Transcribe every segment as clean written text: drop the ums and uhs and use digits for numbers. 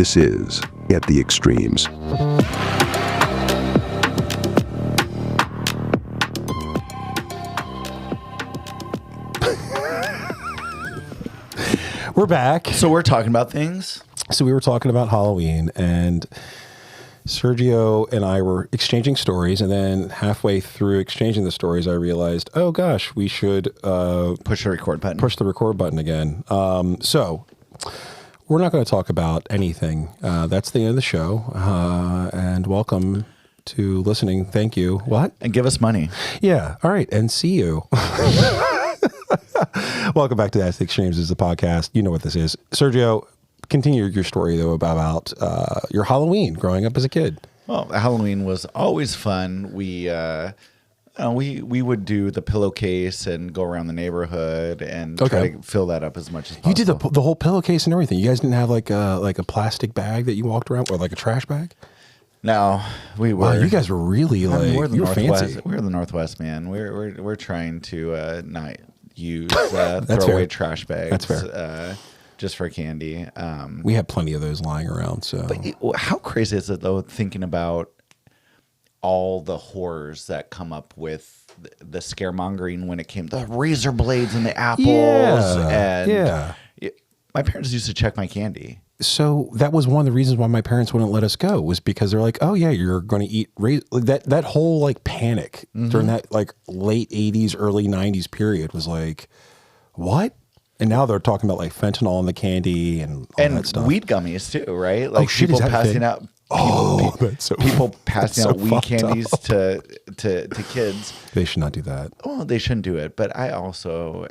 This is At the Extremes. We're back. So we're talking about things. So we were talking about Halloween, and Sergio and I were exchanging stories, and then halfway through exchanging the stories, I realized, oh gosh, we should Push the record button. push the record button again. So we're not going to talk about anything. That's the end of the show. And welcome to listening. Thank you. What? And give us money. Yeah. All right. And see you. Welcome back to At the Extremes is the podcast. You know what this is. Sergio, continue your story, though, about your Halloween growing up as a kid. Well, Halloween was always fun. We would do the pillowcase and go around the neighborhood and try to fill that up as much as possible. You did the whole pillowcase and everything. You guys didn't have like a plastic bag that you walked around or like a trash bag? No, we were. Wow, you guys were really we're the you were Northwest. fancy. We're the Northwest, man. We're trying to not use That's throwaway fair. trash bags. That's fair. Just for candy. We have plenty of those lying around. So, How crazy is it though? Thinking about all the horrors that come up with the scaremongering when it came the razor blades and the apples. Yeah. My parents used to check my candy. So that was one of the reasons why my parents wouldn't let us go, was because they're like, oh yeah, you're going to eat that whole like panic during that like late 80s, early 90s period was like, what? And now they're talking about like fentanyl in the candy and all that stuff. Weed gummies too, right? Like shit, people is that a passing thing? out. That's so People passing that's out so weed fucked candies up. to kids. They should not do that. Well, they shouldn't do it, but I also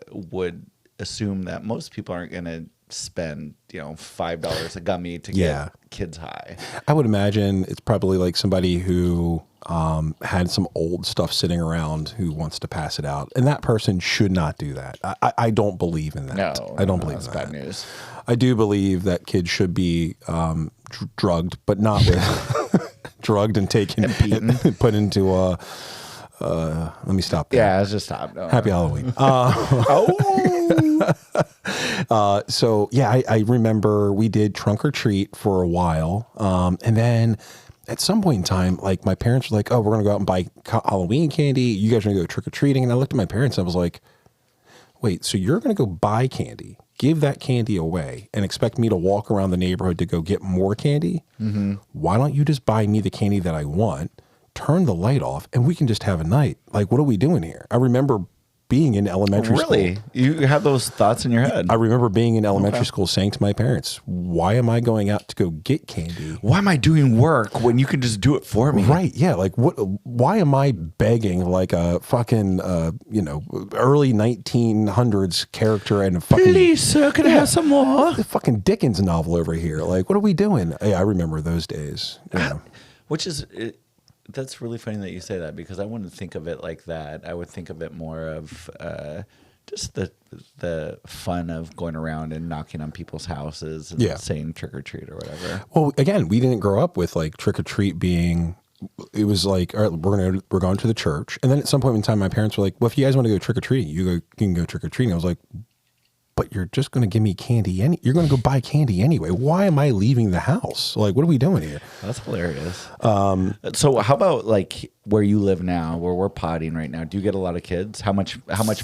would assume that most people aren't going to spend $5 a gummy to get kids high. I would imagine it's probably like somebody who had some old stuff sitting around who wants to pass it out, and that person should not do that. I don't believe in that. No, I don't believe that's in bad that. news. I do believe that kids should be drugged, but not with drugged and taken And beaten. and put into a. Let me stop there. Yeah, just stop. No, Happy Halloween. So yeah, I remember we did trunk or treat for a while. And then at some point in time, like my parents were like, oh, we're going to go out and buy Halloween candy. You guys are going to go trick or treating. And I looked at my parents and I was like, wait, so you're going to go buy candy, give that candy away, and expect me to walk around the neighborhood to go get more candy? Mm-hmm. Why don't you just buy me the candy that I want, turn the light off, and we can just have a night? Like, what are we doing here? I remember being in elementary school. Really? You have those thoughts in your head? I remember being in elementary school saying to my parents, why am I going out to go get candy? Why am I doing work when you can just do it for me? Right. Yeah. Like, why am I begging like a fucking, early 1900s character and a fucking. Please, sir, can I have some more? The fucking Dickens novel over here. Like, what are we doing? Yeah, I remember those days. Yeah. Which is, that's really funny that you say that, because I wouldn't think of it like that. I would think of it more of just the fun of going around and knocking on people's houses and saying trick or treat or whatever. Well, again, we didn't grow up with like trick or treat being. It was like, all right, we're going to the church, and then at some point in time, my parents were like, well, if you guys want to go trick or treating, you can go trick or treating. I was like, but you're just going to give me candy. You're going to go buy candy anyway. Why am I leaving the house? Like, what are we doing here? That's hilarious. So how about like where you live now, where we're potting right now? Do you get a lot of kids? How much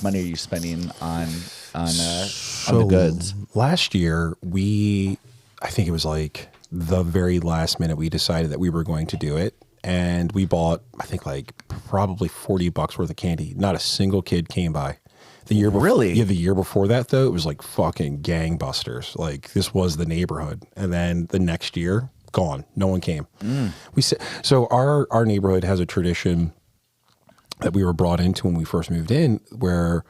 money are you spending on the goods? Last year, I think it was like the very last minute, we decided that we were going to do it. And we bought, I think like probably $40 worth of candy. Not a single kid came by. The year before, really? Yeah, the year before that, though, it was like fucking gangbusters. Like, this was the neighborhood. And then the next year, gone. No one came. So our neighborhood has a tradition that we were brought into when we first moved in, where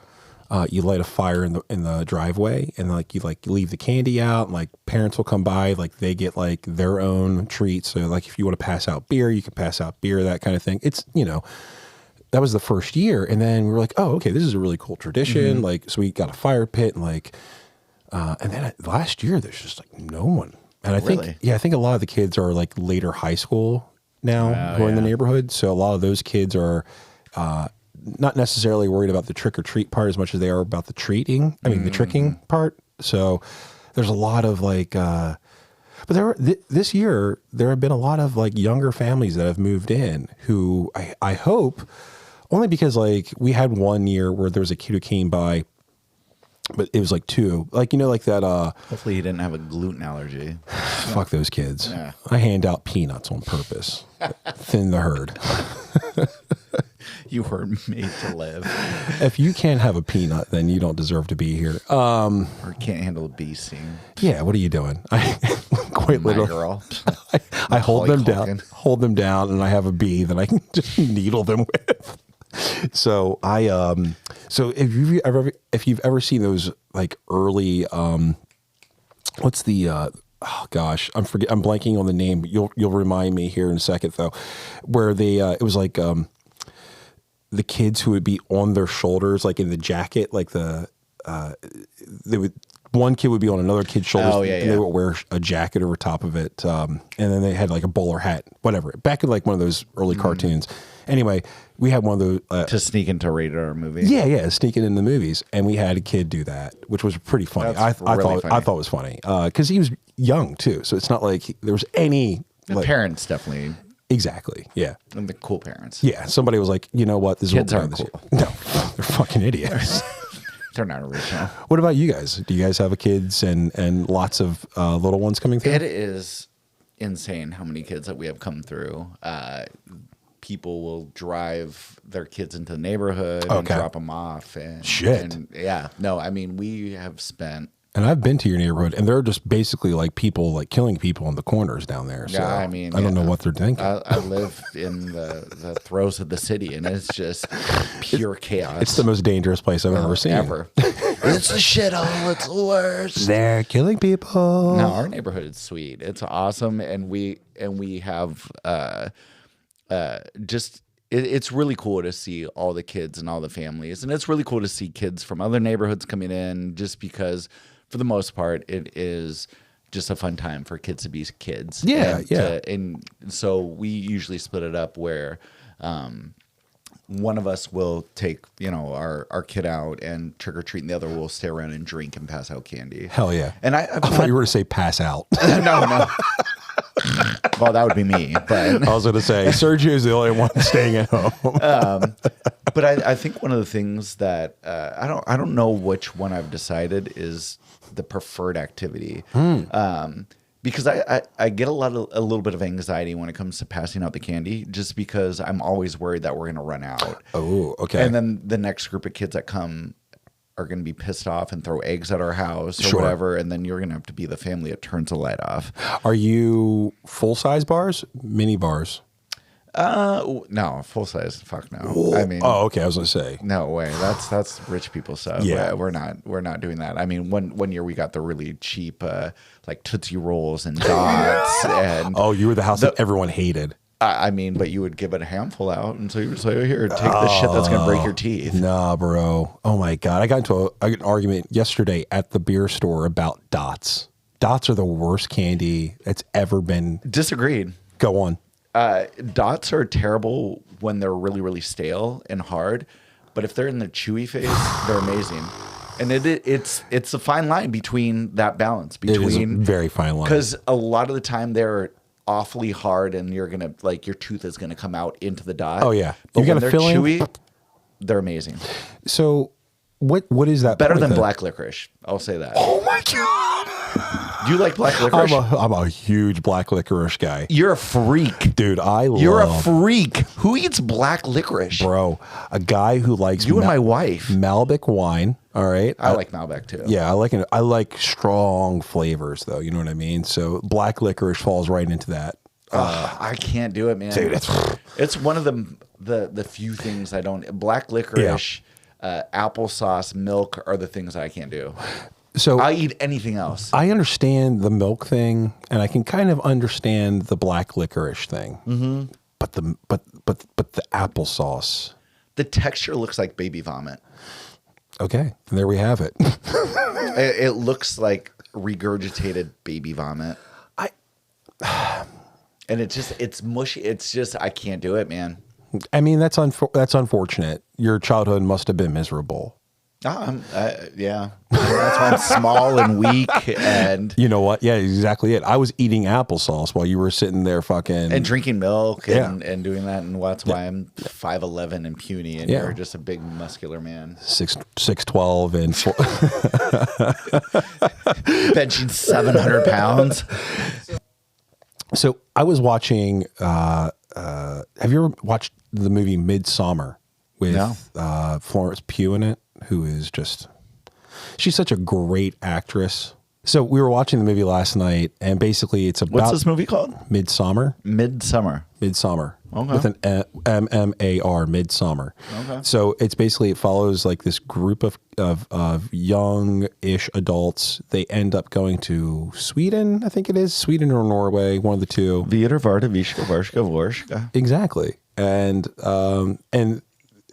you light a fire in the driveway, and like you leave the candy out, and like parents will come by, like they get like their own treats. So like if you want to pass out beer, you can pass out beer, that kind of thing. It's that was the first year, and then we were like, oh, okay, this is a really cool tradition. Like, so we got a fire pit, and like, and then last year there's just like no one. And I think, I think a lot of the kids are like later high school now who are in the neighborhood. So a lot of those kids are not necessarily worried about the trick or treat part as much as they are about the treating. I mean, the tricking part. So there's a lot of like, But this year there have been a lot of like younger families that have moved in who I hope, only because like we had one year where there was a kid who came by, but it was like two, like, you know, like that. Hopefully he didn't have a gluten allergy. Fuck those kids. Yeah. I hand out peanuts on purpose. Thin the herd. You were made to live. If you can't have a peanut, then you don't deserve to be here. Or can't handle a bee sting. Yeah, what are you doing? I quite My literally. girl. I hold them Hulk down, and I have a bee that I can just needle them with. So so if you've ever seen those like early, what's the, oh gosh, I'm blanking on the name. You'll remind me here in a second though, where they, it was like, the kids who would be on their shoulders, like in the jacket, like one kid would be on another kid's shoulders, and they would wear a jacket over top of it, and then they had like a bowler hat, whatever. Back in like one of those early cartoons. Anyway, we had one of those to sneak into a rated R movie. Yeah, sneaking in the movies, and we had a kid do that, which was pretty funny. I thought it was funny because he was young too, so it's not like there was any. The parents definitely. Exactly. Yeah. And the cool parents. Yeah. Somebody was like, you know what? This Kids is aren't cool. No, they're fucking idiots. They're not original. What about you guys? Do you guys have kids and lots of little ones coming through? It is insane how many kids that we have come through. People will drive their kids into the neighborhood and drop them off. And, Shit. And yeah. No, I mean, we have spent. And I've been to your neighborhood, and they're just basically like people like killing people in the corners down there. So Yeah, I mean, I don't know what they're thinking. I live in the throes of the city, and it's just pure chaos. It's the most dangerous place I've ever seen. Ever. It's a shithole. It's the worst. They're killing people. No, our neighborhood is sweet. It's awesome, and we have just. It's really cool to see all the kids and all the families, and it's really cool to see kids from other neighborhoods coming in, just because. For the most part, it is just a fun time for kids to be kids. Yeah, And so we usually split it up where one of us will take, our kid out and trick or treat, and the other will stay around and drink and pass out candy. Hell yeah. And I thought you were going to say pass out. No. Well, that would be me. But I was going to say Sergio's the only one staying at home. But I think one of the things that I don't know which one I've decided is the preferred activity, because I get a little bit of anxiety when it comes to passing out the candy, just because I'm always worried that we're going to run out. Oh, okay. And then the next group of kids that come are going to be pissed off and throw eggs at our house or whatever, and then you're going to have to be the family that turns the light off. Are you full size bars, mini bars? No, full size. Fuck no. Whoa. I mean, okay. I was gonna say, no way. That's rich people stuff. Yeah, we're not doing that. I mean, one year we got the really cheap, like Tootsie Rolls and dots. And you were the house that everyone hated. I mean, but you would give it a handful out, and so you would say, oh, "Here, take the shit that's gonna break your teeth." Nah, bro. Oh my god, I got into an argument yesterday at the beer store about dots. Dots are the worst candy that's ever been. Disagreed. Go on. Dots are terrible when they're really, really stale and hard, but if they're in the chewy phase, they're amazing. And it's a fine line between that balance. It is a very fine line. Because a lot of the time they're awfully hard, and you're gonna your tooth is gonna come out into the dot. Oh yeah, but you when got they're a filling. Chewy, they're amazing. So, what is that? Better than black licorice. I'll say that. Oh my god. Do you like black licorice? I'm a huge black licorice guy. You're a freak. Dude, You're a freak. Who eats black licorice? Bro, a guy who likes you and my wife. Malbec wine, all right? I like Malbec too. Yeah, I like strong flavors though, you know what I mean? So black licorice falls right into that. I can't do it, man. Dude, it's one of the few things I don't. Black licorice, applesauce, milk are the things I can't do. So I eat anything else. I understand the milk thing, and I can kind of understand the black licorice thing. Mm-hmm. But the applesauce, the texture looks like baby vomit. Okay, there we have it. It looks like regurgitated baby vomit. And it's mushy. It's just I can't do it, man. I mean, that's unfortunate. Your childhood must have been miserable. Yeah. That's why I'm small and weak and You know what? Yeah, exactly it. I was eating applesauce while you were sitting there fucking and drinking milk Yeah. and doing that, and that's why I'm 5'11" and puny, and Yeah. you're just a big muscular man. 6'12" and Benching 700 pounds. So I was watching. Have you ever watched the movie Midsummer with No. Florence Pugh in it? Who is just, she's such a great actress. So we were watching the movie last night, and basically it's about What's this movie called? Midsummer. Midsummer. Midsummer. Okay. With an MMAR, Midsummer. Okay. So it's basically, it follows like this group of young-ish adults. They end up going to Sweden, I think it is, Sweden or Norway, one of the two. Vita Varda Vishka Varshka Vorshka. Exactly. And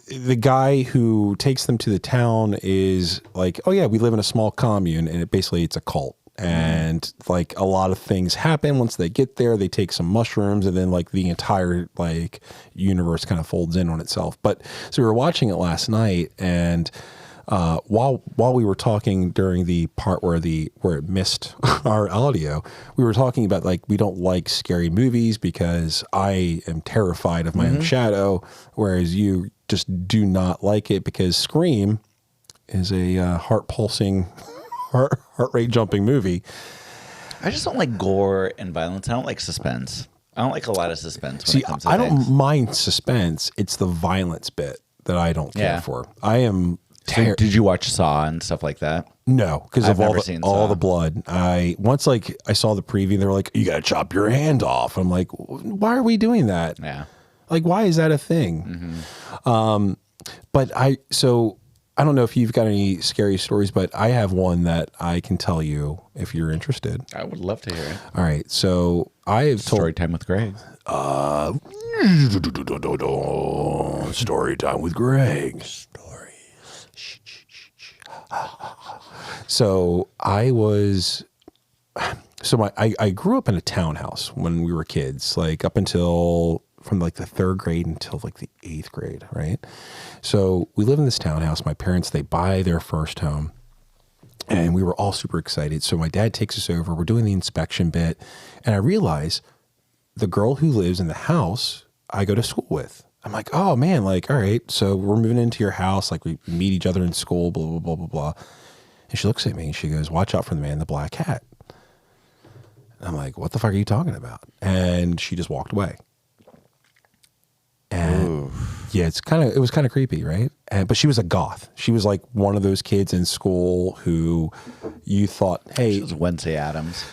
the guy who takes them to the town is like, oh yeah, we live in a small commune, and it's a cult. And like a lot of things happen once they get there. They take some mushrooms, and then like the entire like universe kind of folds in on itself. But so we were watching it last night, and while we were talking during the part where it missed our audio, we were talking about like we don't like scary movies because I am terrified of my own shadow, whereas you just do not like it because Scream is a heart pulsing, heart rate jumping movie. I just don't like gore and violence. I don't like suspense. I don't like a lot of suspense when it comes to I things. don't mind suspense. It's the violence bit that I don't care for. I am. So did you watch Saw and stuff like that? No, because of I've all never seen all Saw. the blood. I saw the preview, they were like, "You got to chop your hand off." I'm like, "Why are we doing that? Yeah. Like, why is that a thing?" But I don't know if you've got any scary stories, but I have one that I can tell you if you're interested. I would love to hear it. All right, so I have told Story time with Greg. story time with Greg. So I grew up in a townhouse when we were kids, like up until from like the 3rd grade until like the 8th grade, right? So we live in this townhouse. My parents, they buy their first home, and we were all super excited. So my dad takes us over. We're doing the inspection bit, and I realize the girl who lives in the house I go to school with. I'm like, oh man, like, all right, so we're moving into your house. Like we meet each other in school, blah, blah, blah, blah, blah. And she looks at me and she goes, "Watch out for the man in the black hat." And I'm like, "What the fuck are you talking about?" And she just walked away. And yeah, it was kind of creepy, right? But she was a goth. She was like one of those kids in school who you thought, hey, It was Wednesday Addams.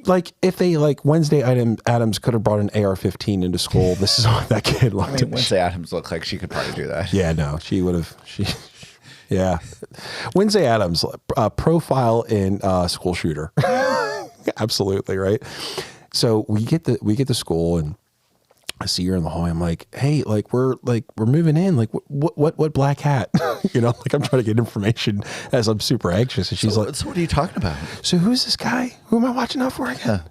like if they like Wednesday Adams could have brought an AR-15 into school, this is what that kid looked I mean, Wednesday Addams looked like she could probably do that. Yeah, no, she would have. Yeah. Wednesday Addams, profile in school shooter. Absolutely, right? So we get to school, and I see her in the hallway. I'm like, "Hey, like we're moving in. Like what black hat?" You know, like I'm trying to get information as I'm super anxious, and she's like, "So what are you talking about?" "So who's this guy? Who am I watching out for again?"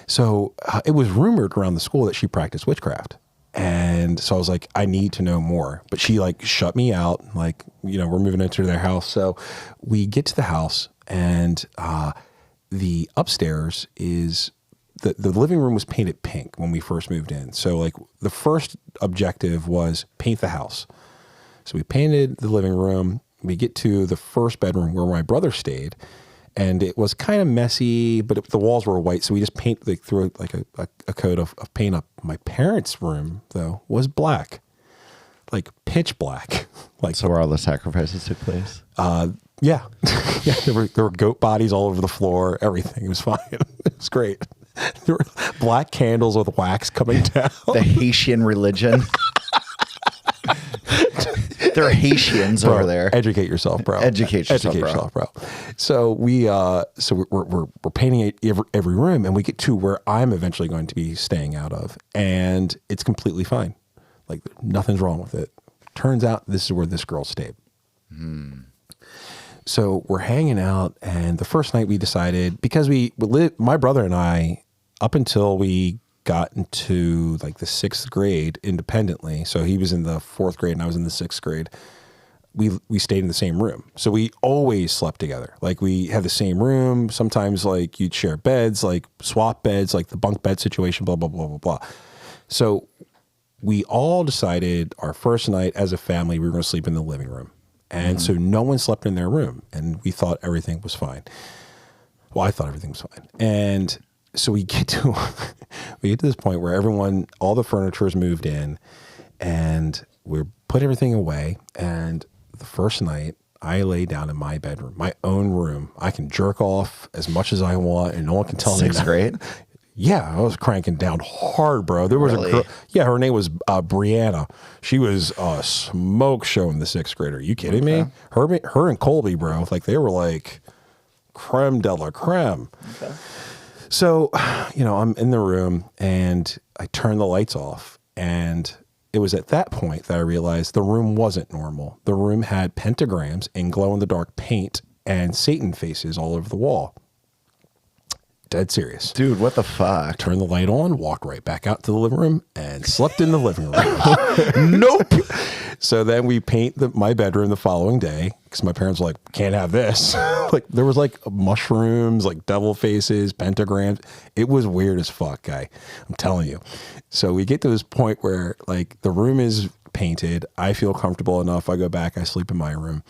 So it was rumored around the school that she practiced witchcraft. And so I was like, I need to know more. But she like shut me out. Like, you know, we're moving into their house. So we get to the house, and the upstairs is the living room was painted pink when we first moved in. So like the first objective was paint the house. So we painted the living room. We get to the first bedroom where my brother stayed, and it was kind of messy, but the walls were white. So we just threw like a coat of paint up. My parents' room though was black, like pitch black. Like, So where all the sacrifices took place? yeah, yeah. There were goat bodies all over the floor. Everything. It was fine. It was great. There were black candles with wax coming down. The Haitian religion. They're Haitians Bro, over there. Educate yourself, bro. Educate yourself, bro. So we're painting every room, and we get to where I'm eventually going to be staying out of, and it's completely fine. Like nothing's wrong with it. Turns out this is where this girl stayed. So we're hanging out, and the first night we decided, because my brother and I, up until we got into like the 6th grade independently. So he was in the 4th grade and I was in the 6th grade. we stayed in the same room. So we always slept together. Like we had the same room. Sometimes like you'd share beds, like swap beds, like the bunk bed situation, blah, blah, blah, blah, blah. So we all decided our first night as a family, we were going to sleep in the living room. And so no one slept in their room, and we thought everything was fine. Well, I thought everything was fine. And so we get to this point where all the furniture is moved in, and we put everything away. And the first night, I lay down in my bedroom, my own room. I can jerk off as much as I want, and no one can tell me. Sixth grade? Yeah, I was cranking down hard, bro. There was Really? a girl. Yeah, her name was Brianna. She was a smoke show in the sixth grade. Are you kidding me? Her and Colby, bro. Like they were like creme de la creme. Okay. So, I'm in the room and I turn the lights off, and it was at that point that I realized the room wasn't normal. The room had pentagrams and glow-in-the-dark paint and Satan faces all over the wall. Dead serious. Dude, what the fuck? Turned the light on, walked right back out to the living room, and slept in the living room. Nope. So then we paint my bedroom the following day because my parents were like, can't have this. Like there was like mushrooms, like devil faces, pentagrams. It was weird as fuck, guy. I'm telling you. So we get to this point where like the room is painted. I feel comfortable enough. I go back. I sleep in my room.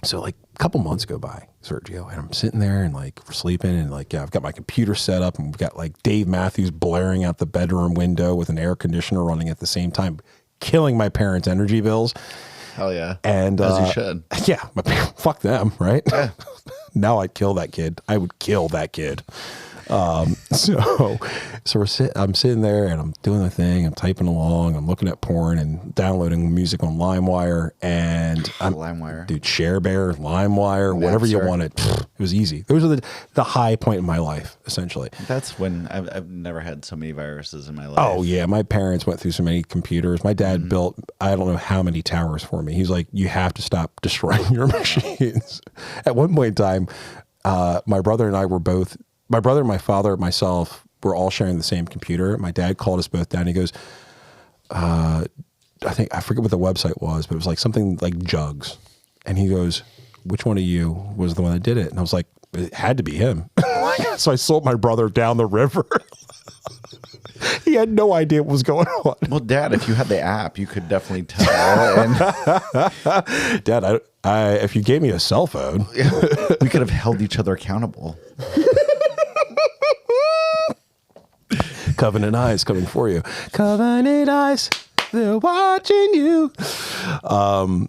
So like a couple months go by, Sergio, and I'm sitting there and like we're sleeping, and like, yeah, I've got my computer set up, and we've got like Dave Matthews blaring out the bedroom window with an air conditioner running at the same time, killing my parents' energy bills. Hell yeah. And as you should. Yeah, fuck them, right? Yeah. Now I'd kill that kid. I would kill that kid. So I'm sitting there and I'm doing the thing. I'm typing along. I'm looking at porn and downloading music on LimeWire, and LimeWire, dude, ShareBear, LimeWire, whatever you wanted. It was easy. Those are the high point in my life, essentially. That's when I've never had so many viruses in my life. Oh yeah, my parents went through so many computers. My dad built I don't know how many towers for me. He's like, you have to stop destroying your machines. At one point in time, my brother and I were both. My brother, my father, myself, were all sharing the same computer. My dad called us both down. He goes, I forget what the website was, but it was like something like Jugs. And he goes, which one of you was the one that did it? And I was like, it had to be him. So I sold my brother down the river. He had no idea what was going on. Well, Dad, if you had the app, you could definitely tell. And Dad, if you gave me a cell phone, we could have held each other accountable. Covenant eyes coming for you. Covenant eyes, they're watching you. So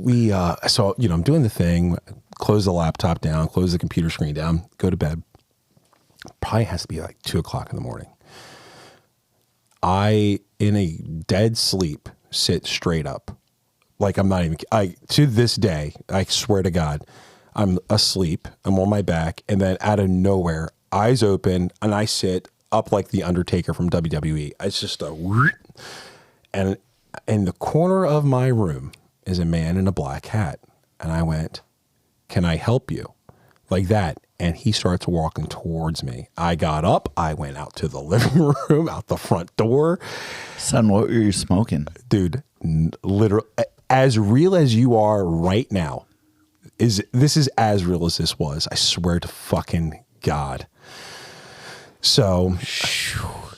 I'm doing the thing, close the laptop down, close the computer screen down, go to bed. Probably has to be like 2:00 in the morning. I, in a dead sleep, sit straight up. Like I'm not even, to this day, I swear to God, I'm asleep, I'm on my back, and then out of nowhere, eyes open, and I sit up like the Undertaker from WWE. It's just and in the corner of my room is a man in a black hat. And I went, can I help you? Like that. And he starts walking towards me. I got up. I went out to the living room, out the front door. Son, what were you smoking? Dude, literally, as real as you are right now, this is as real as this was. I swear to fucking God. So,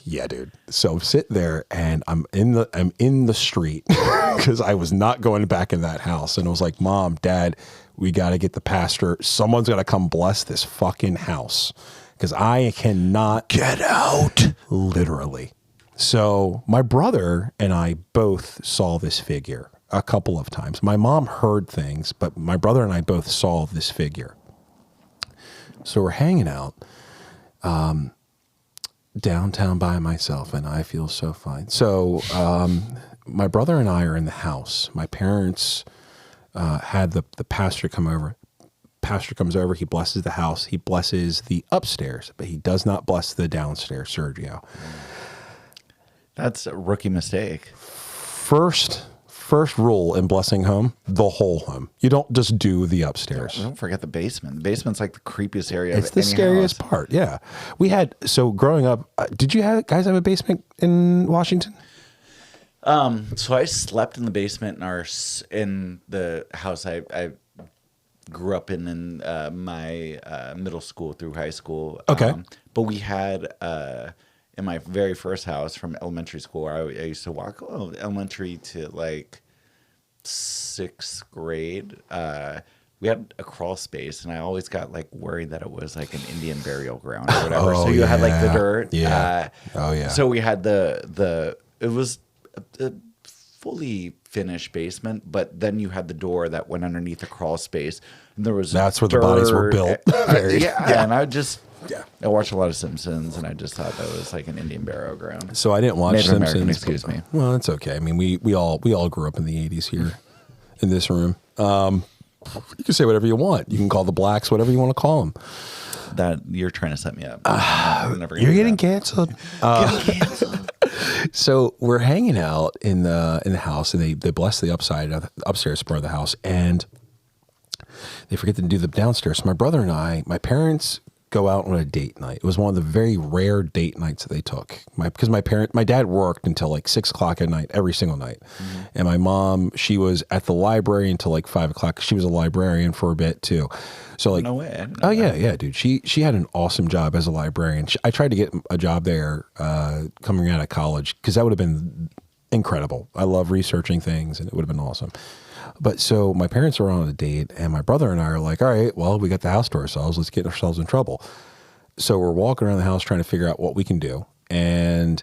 yeah, dude. So sit there, and I'm in the street because I was not going back in that house. And I was like, Mom, Dad, we got to get the pastor. Someone's got to come bless this fucking house because I cannot get out. Literally. So my brother and I both saw this figure a couple of times. My mom heard things, but my brother and I both saw this figure. So we're hanging out. Downtown by myself, and I feel so fine. So my brother and I are in the house. My parents had the pastor come over. Pastor comes over. He blesses the house. He blesses the upstairs, but he does not bless the downstairs, Sergio. That's a rookie mistake. First rule in blessing home, the whole home. You don't just do the upstairs. Don't forget the basement. The basement's like the creepiest area. It's the scariest part. Yeah. We had, so growing up, did you guys have a basement in Washington? So I slept in the basement in the house I grew up in my middle school through high school. Okay. But we had in my very first house from elementary school, I used to walk elementary to like 6th grade. We had a crawl space, and I always got like worried that it was like an Indian burial ground or whatever. So you had like the dirt. Yeah. So we had it was a fully finished basement, but then you had the door that went underneath the crawl space. And there was That's where the bodies were built. And I watched a lot of Simpsons, and I just thought that was like an Indian burial ground. So I didn't watch Native Simpsons. American, excuse me. Well, it's okay. I mean, we all grew up in the 80s here in this room. You can say whatever you want. You can call the blacks whatever you want to call them. That you're trying to set me up. You're getting canceled. So we're hanging out in the house, and they bless the upstairs part of the house, and they forget to do the downstairs. So my brother and my parents go out on a date night. It was one of the very rare date nights that they took. Because my dad worked until like 6 o'clock at night every single night, and my mom, she was at the library until like 5 o'clock. She was a librarian for a bit too. So like, no way. Yeah, dude. She had an awesome job as a librarian. I tried to get a job there coming out of college because that would have been incredible. I love researching things, and it would have been awesome. But so my parents are on a date, and my brother and I are like, all right, well, we got the house to ourselves. Let's get ourselves in trouble. So we're walking around the house trying to figure out what we can do. And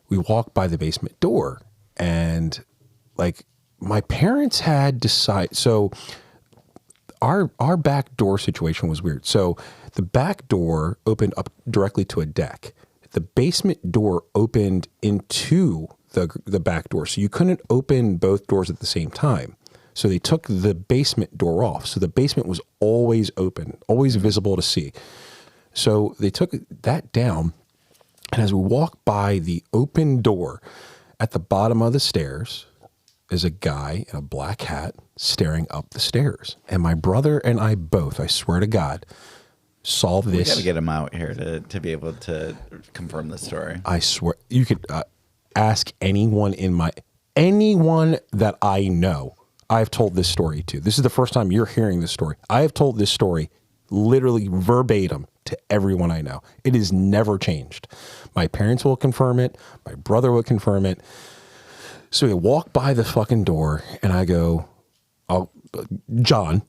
we walk by the basement door, and like my parents had decided. So our back door situation was weird. So the back door opened up directly to a deck. The basement door opened into the back door. So you couldn't open both doors at the same time. So they took the basement door off. So the basement was always open, always visible to see. So they took that down. And as we walk by the open door at the bottom of the stairs is a guy in a black hat staring up the stairs. And my brother and I both, I swear to God, saw this. We got to get him out here to be able to confirm this story. I swear. You could ask anyone that I know. I've told this story to. This is the first time you're hearing this story. I have told this story literally verbatim to everyone I know. It has never changed. My parents will confirm it. My brother will confirm it. So we walk by the fucking door, and I go, "Oh, John,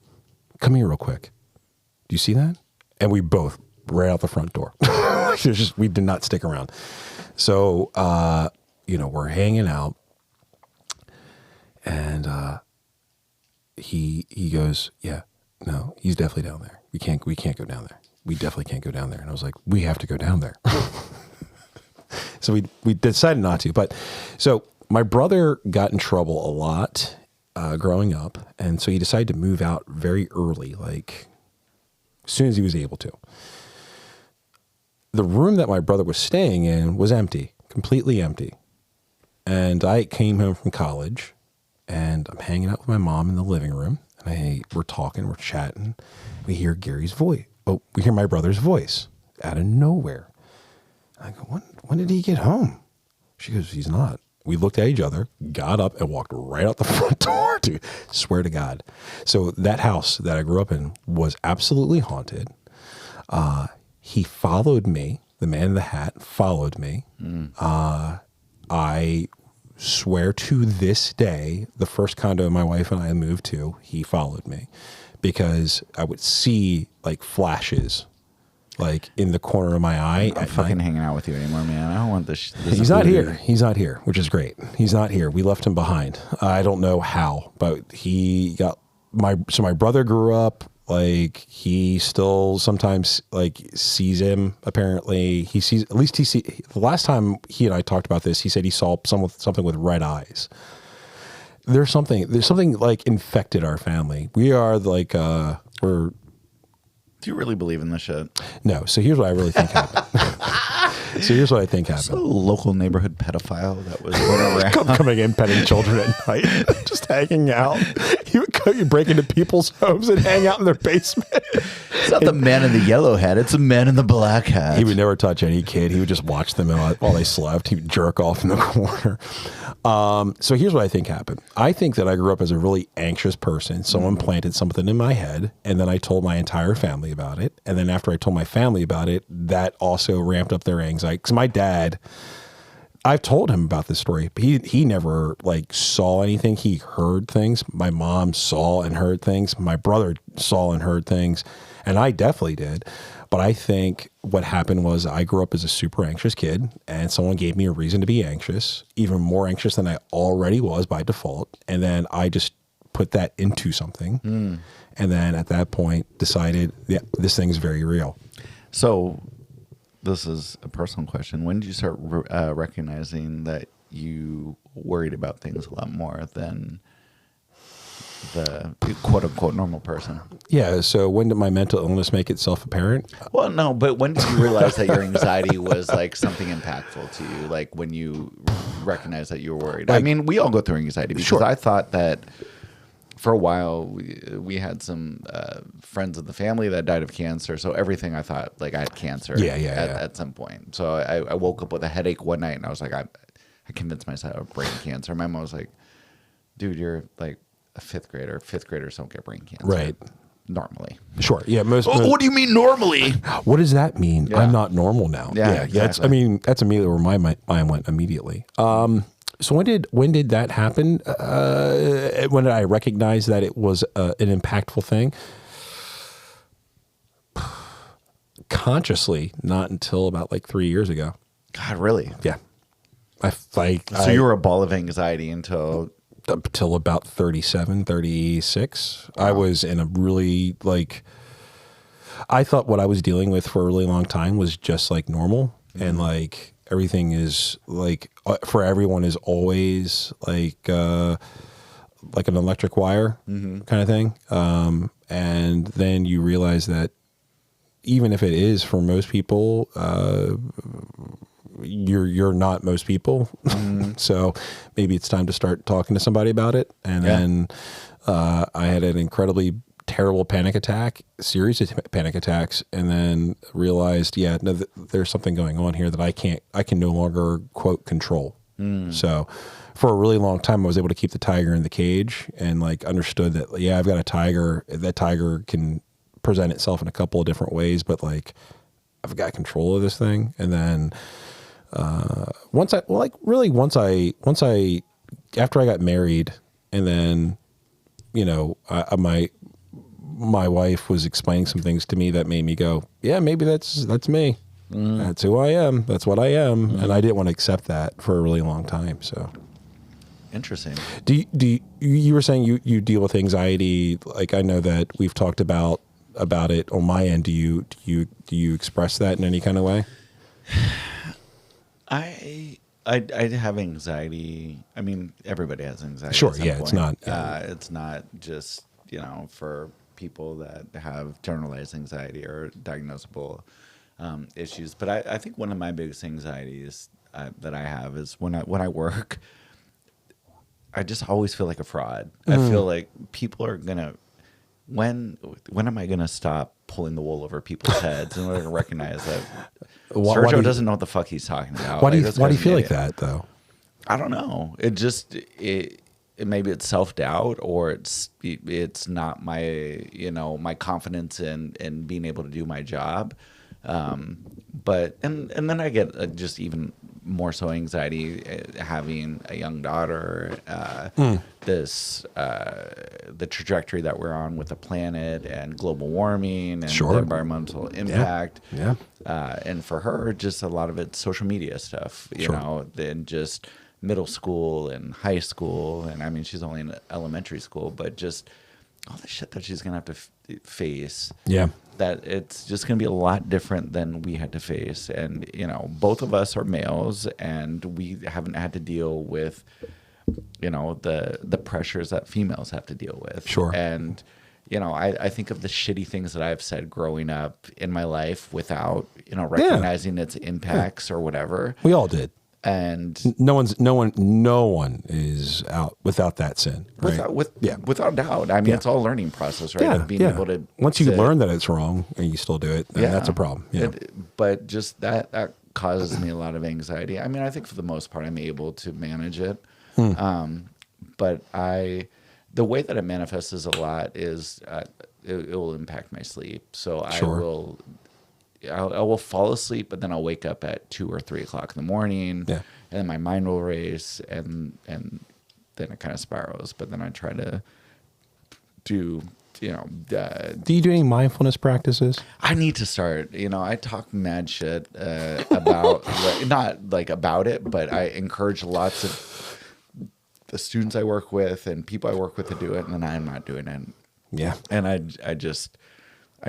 come here real quick. Do you see that?" And we both right out the front door. We did not stick around. So, we're hanging out, and he goes, "Yeah, no, he's definitely down there. We can't go down there. We definitely can't go down there." And I was like, "We have to go down there." So we decided not to. But so my brother got in trouble a lot growing up, and so he decided to move out very early, like as soon as he was able to. The room that my brother was staying in was empty, completely empty. And I came home from college, and I'm hanging out with my mom in the living room, and we're talking, we're chatting. We hear Gary's voice. Oh, we hear my brother's voice out of nowhere. I go, when did he get home? She goes, he's not. We looked at each other, got up, and walked right out the front door, dude. Swear to God. So that house that I grew up in was absolutely haunted. He followed me. The man in the hat followed me. I swear to this day, the first condo my wife and I moved to, he followed me because I would see like flashes like in the corner of my eye. I'm fucking hanging out with you anymore, man. I don't want this. He's not here. He's not here, which is great. He's not here. We left him behind. I don't know how, but he got so my brother grew up. Like he still sometimes like sees him. Apparently he sees, at least the last time he and I talked about this, he said he saw something with red eyes. There's something like infected our family. We are like, Do you really believe in this shit? No. So here's what I really think happened. A local neighborhood pedophile that was going around. Coming in, petting children at night, just hanging out. You break into people's homes and hang out in their basement. It's not the man in the yellow hat. It's a man in the black hat. He would never touch any kid. He would just watch them while they slept. He would jerk off in the corner. So here's what I think happened. I think that I grew up as a really anxious person. Someone planted something in my head, and then I told my entire family about it. And then after I told my family about it, that also ramped up their anxiety. Because my dad, I've told him about this story, but he never like saw anything. He heard things. My mom saw and heard things. My brother saw and heard things, and I definitely did. But I think what happened was I grew up as a super anxious kid, and someone gave me a reason to be anxious, even more anxious than I already was by default. And then I just put that into something. And then at that point decided, yeah, this thing is very real. So this is a personal question. When did you start recognizing that you worried about things a lot more than the quote unquote normal person? Yeah. So when did my mental illness make itself apparent? Well, no, but when did you realize that your anxiety was like something impactful to you? Like when you recognized that you were worried? I mean, we all go through anxiety because Sure. I thought that for a while we had some friends of the family that died of cancer. So everything I thought like I had cancer at some point. So I woke up with a headache one night and I was like, I convinced myself of brain cancer. My mom was like, dude, you're like a fifth grader. Fifth graders don't get brain cancer. Right. Normally. Sure. Yeah. Most. What do you mean normally? What does that mean? Yeah. I'm not normal now. Yeah, exactly. That's immediately where my mind went immediately. So when did that happen? When did I recognize that it was an impactful thing? Consciously, not until about like 3 years ago. God, really? Yeah. You were a ball of anxiety until up till about 37, 36. Wow. I was in a really I thought what I was dealing with for a really long time was just like normal. And like everything is like for everyone is always like an electric wire kind of thing. And then you realize that even if it is for most people, you're not most people. So maybe it's time to start talking to somebody about it. And then I had an incredibly terrible panic attack, series of panic attacks, and then realized, there's something going on here that I can no longer quote control. So for a really long time, I was able to keep the tiger in the cage and like understood that, I've got a tiger. That tiger can present itself in a couple of different ways, but like I've got control of this thing. And then once I after I got married, and then my wife was explaining some things to me that made me go, yeah, maybe that's me. That's who I am. That's what I am. And I didn't want to accept that for a really long time. So interesting. You were saying you deal with anxiety. Like I know that we've talked about it on my end. Do you express that in any kind of way? I have anxiety. I mean, everybody has anxiety. Sure. At some Yeah. point. It's not. It's not just for people that have generalized anxiety or diagnosable issues. But I think one of my biggest anxieties that I have is when I work, I just always feel like a fraud. I feel like people are gonna. When am I gonna stop pulling the wool over people's heads in order to recognize that Sergio doesn't know what the fuck he's talking about? Why do you feel like that though? I don't know. It maybe it's self-doubt, or it's not my my confidence in being able to do my job. But then I get just even more so anxiety having a young daughter, the trajectory that we're on with the planet and global warming and the environmental impact. Yeah. And for her, just a lot of it's social media stuff, then just middle school and high school. And I mean, she's only in elementary school, but just all the shit that she's going to have to face. Yeah. That it's just going to be a lot different than we had to face. And, both of us are males, and we haven't had to deal with, the pressures that females have to deal with. Sure. And, I think of the shitty things that I've said growing up in my life without, recognizing its impacts or whatever. We all did. And no one is out without that sin. Right? Without doubt. I mean, it's all a learning process, right? Of being able to once you learn that it's wrong and you still do it, then that's a problem. Yeah. But just that causes me a lot of anxiety. I mean, I think for the most part, I'm able to manage it. But the way that it manifests a lot is it will impact my sleep. So Sure. I will fall asleep, but then I'll wake up at 2 or 3 o'clock in the morning, Yeah. and then my mind will race, and then it kind of spirals. But then I try to do, Do you do any mindfulness practices? I need to start. I talk mad shit about not like about it, but I encourage lots of the students I work with and people I work with to do it, and then I'm not doing it. Yeah. And I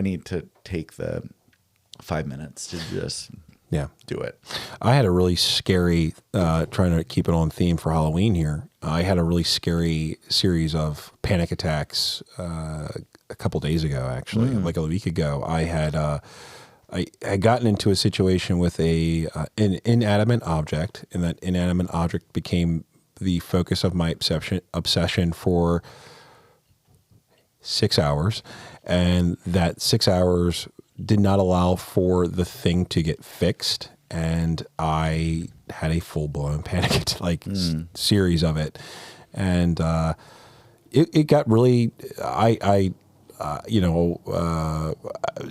need to take the 5 minutes to just do it. I had a really scary, trying to keep it on theme for Halloween here. I had a really scary series of panic attacks a couple days ago, actually, like a week ago. I had gotten into a situation with an inanimate object, and that inanimate object became the focus of my obsession for 6 hours, and that 6 hours did not allow for the thing to get fixed, and I had a full-blown panic series of it, and it got really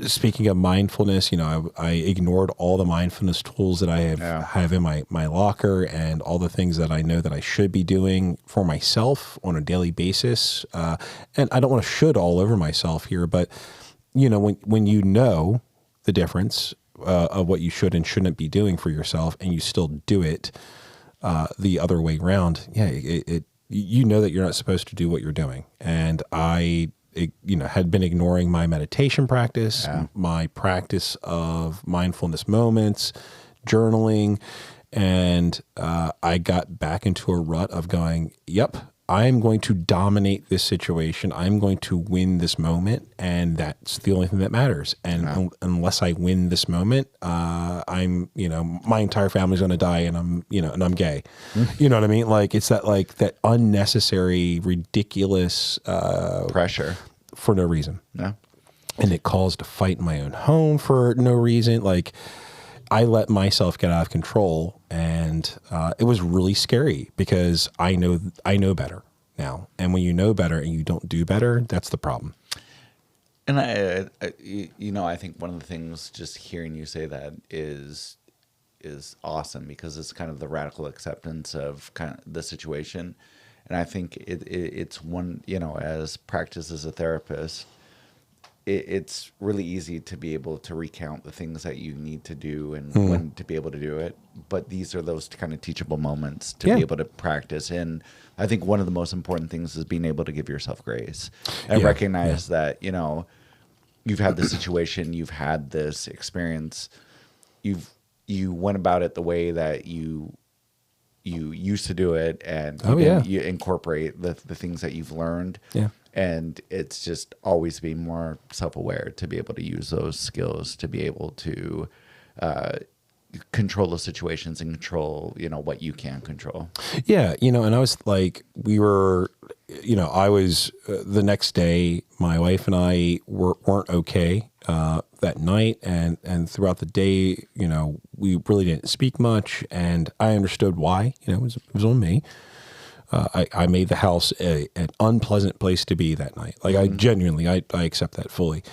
speaking of mindfulness, I ignored all the mindfulness tools that I have in my locker, and all the things that I know that I should be doing for myself on a daily basis. And I don't want to should all over myself here, but when you know the difference of what you should and shouldn't be doing for yourself, and you still do it the other way around, that you're not supposed to do what you're doing. And I had been ignoring my meditation practice, my practice of mindfulness moments, journaling, and I got back into a rut of going, yep, I'm going to dominate this situation. I'm going to win this moment, and that's the only thing that matters. And unless I win this moment, I'm, my entire family's going to die, and I'm gay. You know what I mean? Like, it's that unnecessary, ridiculous Pressure for no reason. Yeah. And it caused a fight in my own home for no reason. Like, I let myself get out of control, and it was really scary because I know better now. And when you know better and you don't do better, that's the problem. And I think one of the things, just hearing you say that is awesome, because it's kind of the radical acceptance of kind of the situation. And I think it's one, as practice as a therapist, it's really easy to be able to recount the things that you need to do and when to be able to do it. But these are those kind of teachable moments to be able to practice. And I think one of the most important things is being able to give yourself grace and recognize that, you've had this situation, you've had this experience, you went about it the way that you used to do it, and you incorporate the things that you've learned. Yeah. And it's just always being more self-aware to be able to use those skills to be able to control those situations and control, what you can control. Yeah. And I was like, I was the next day, my wife and I weren't okay that night. And throughout the day, we really didn't speak much, and I understood why. It was on me. I made the house an unpleasant place to be that night. Like, I genuinely, I accept that fully.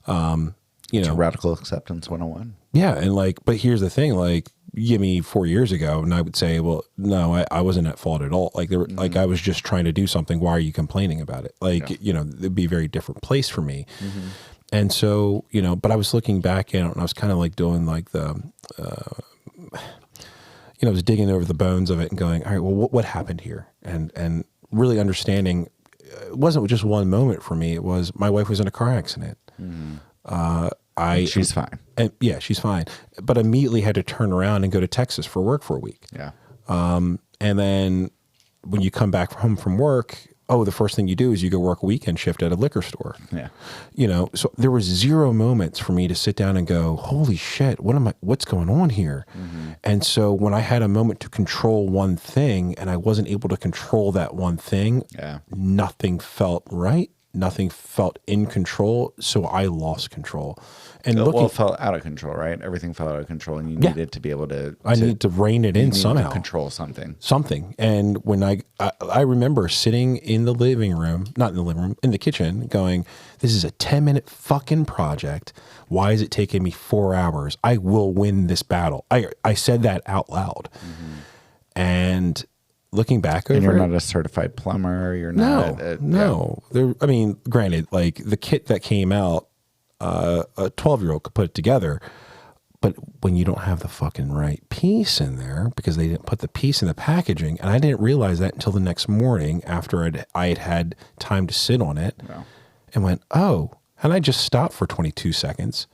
It's radical acceptance 101. Yeah. And but here's the thing, give me 4 years ago, and I would say, well, no, I wasn't at fault at all. I was just trying to do something. Why are you complaining about it? It'd be a very different place for me. And so, but I was looking back at it, and I was kind of doing I was digging over the bones of it and going, all right, well, what happened here? And really understanding, it wasn't just one moment for me. It was, my wife was in a car accident. She's fine. And she's fine. But immediately had to turn around and go to Texas for work for a week. Yeah. And then when you come back home from work, the first thing you do is you go work a weekend shift at a liquor store. Yeah. So there was zero moments for me to sit down and go, holy shit, what's going on here? And so when I had a moment to control one thing and I wasn't able to control that one thing, nothing felt right. nothing felt in control, so I lost control. And It felt out of control, right? Everything fell out of control, and you needed to be able to. I need to rein it in somehow. To control something. And when I remember sitting in the living room, not in the living room, in the kitchen, going, "This is a 10-minute fucking project. Why is it taking me 4 hours? I will win this battle." I said that out loud, and looking back over and you're it, not a certified plumber. You're not. No. I mean, granted, like the kit that came out, a 12-year-old could put it together, but when you don't have the fucking right piece in there because they didn't put the piece in the packaging, and I didn't realize that until the next morning after I had time to sit on it, and went, oh, and I just stopped for 22 seconds,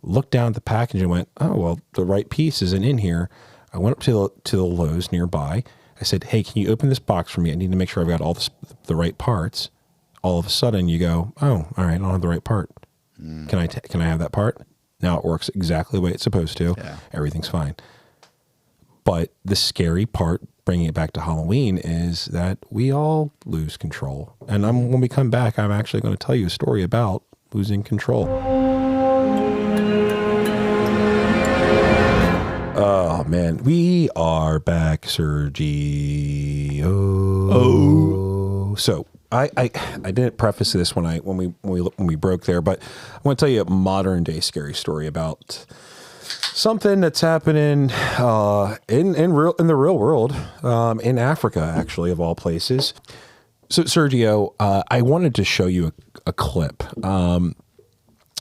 looked down at the package and went, oh, well, the right piece isn't in here. I went up to the Lowe's nearby. I said, hey, can you open this box for me? I need to make sure I've got all the right parts. All of a sudden you go, oh, all right, I don't have the right part. Can I have that part? Now it works exactly the way it's supposed to. Yeah. Everything's fine. But the scary part, bringing it back to Halloween, is that we all lose control. And when we come back, I'm actually going to tell you a story about losing control. Oh, man. We are back, Sergio. Oh. So I didn't preface this when we broke there, but I want to tell you a modern day scary story about something that's happening in the real world, in Africa, actually, of all places. So, Sergio, I wanted to show you a clip.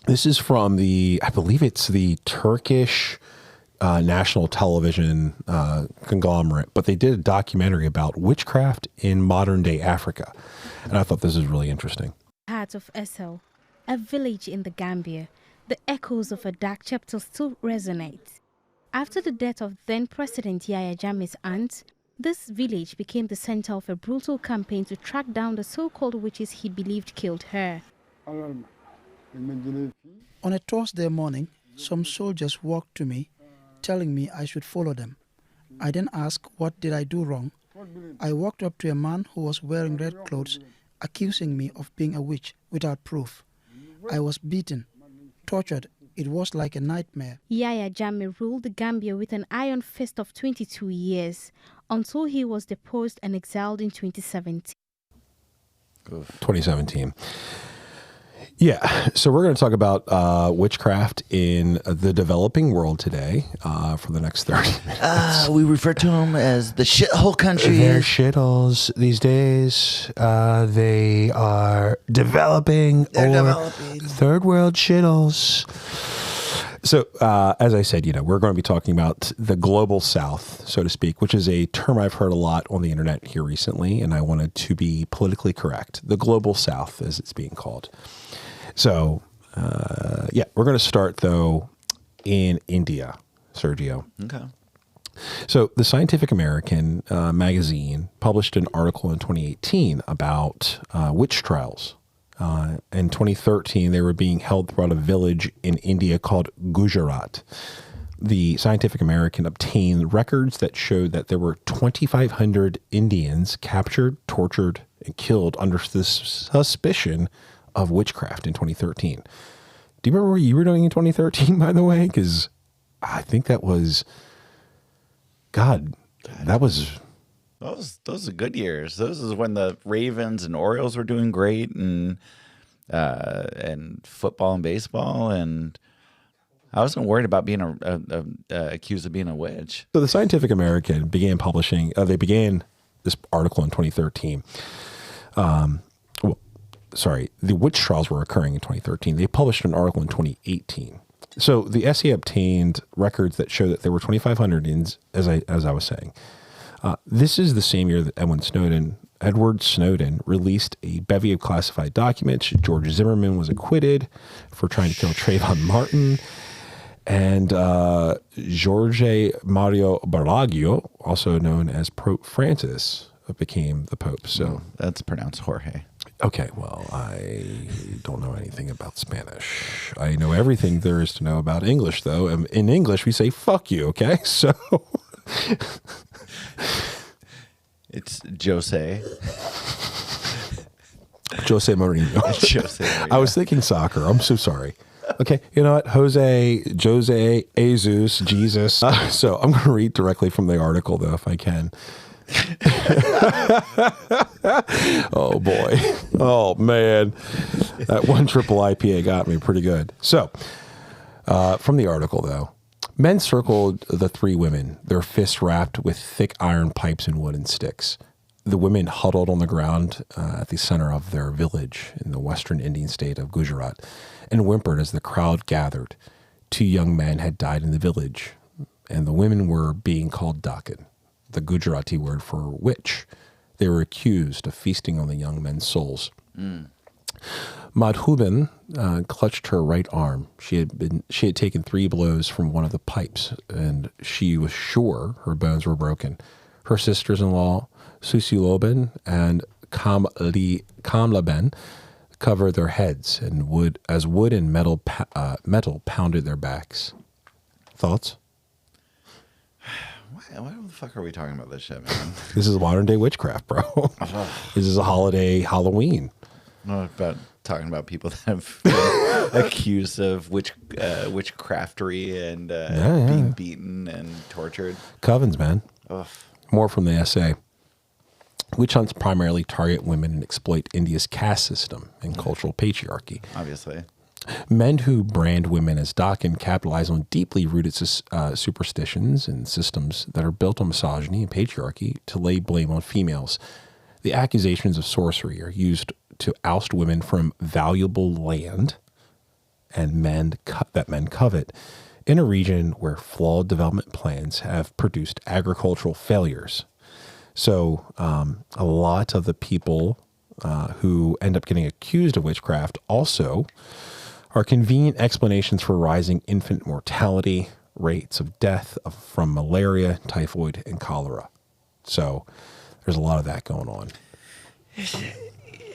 This is from I believe it's the Turkish national television conglomerate, but they did a documentary about witchcraft in modern day Africa. And I thought this was really interesting. Heart of Essel, a village in the Gambia, the echoes of a dark chapter still resonate. After the death of then-President Yahya Jammeh's aunt, this village became the center of a brutal campaign to track down the so-called witches he believed killed her. On a Thursday morning, some soldiers walked to me, telling me I should follow them. I then asked, what did I do wrong? I walked up to a man who was wearing red clothes, accusing me of being a witch without proof. I was beaten, tortured. It was like a nightmare. Yahya Jammeh ruled the Gambia with an iron fist of 22 years, until he was deposed and exiled in 2017. 2017. Yeah, so we're going to talk about witchcraft in the developing world today for the next 30 minutes. We refer to them as the shithole countries. They're shitholes these days. They are developing. Third world shitholes. So, as I said, we're going to be talking about the global south, so to speak, which is a term I've heard a lot on the internet here recently, and I wanted to be politically correct. The global south, as it's being called. So, we're going to start, though, in India, Sergio. Okay. So, the Scientific American magazine published an article in 2018 about witch trials. In 2013, they were being held throughout a village in India called Gujarat. The Scientific American obtained records that showed that there were 2,500 Indians captured, tortured, and killed under this suspicion of witchcraft in 2013. Do you remember what you were doing in 2013, by the way? Because I think that was, God, that was... Those are good years. Those is when the Ravens and Orioles were doing great, and football and baseball, and I wasn't worried about being accused of being a witch. So the Scientific American began publishing. They began this article in 2013. The witch trials were occurring in 2013. They published an article in 2018. So the SE obtained records that show that there were 2,500 Indians, as I was saying. This is the same year that Edward Snowden released a bevy of classified documents. George Zimmerman was acquitted for trying to kill Trayvon Martin. And Jorge Mario Bergoglio, also known as Pope Francis, became the Pope. So that's pronounced Jorge. Okay, well, I don't know anything about Spanish. I know everything there is to know about English, though. In English, we say, fuck you, okay? So... It's Jose. Jose Mourinho. Jose Mourinho. I was thinking soccer. I'm so sorry. Okay, you know what? Jose, Jesus. So I'm going to read directly from the article, though, if I can. Oh, boy. Oh, man. That one triple IPA got me pretty good. So, from the article, though. Men circled the three women, their fists wrapped with thick iron pipes and wooden sticks. The women huddled on the ground at the center of their village in the western Indian state of Gujarat and whimpered as the crowd gathered. 2 young men had died in the village, and the women were being called dakin, the Gujarati word for witch. They were accused of feasting on the young men's souls. Madhuban clutched her right arm. She had taken 3 blows from one of the pipes, and she was sure her bones were broken. Her sisters-in-law, Susiloben and Kamlaben, covered their heads, and wood and metal pounded their backs. Thoughts? Why the fuck are we talking about this shit, man? This is modern day witchcraft, bro. This is a holiday Halloween. No, about talking about people that have been accused of witchcraftery and being beaten and tortured. Covens, man. Ugh. More from the essay. Witch hunts primarily target women and exploit India's caste system and cultural patriarchy. Obviously. Men who brand women as dakin capitalize on deeply rooted superstitions and systems that are built on misogyny and patriarchy to lay blame on females. The accusations of sorcery are used to oust women from valuable land and men covet in a region where flawed development plans have produced agricultural failures. So a lot of the people who end up getting accused of witchcraft also are convenient explanations for rising infant mortality, rates of death from malaria, typhoid, and cholera. So there's a lot of that going on.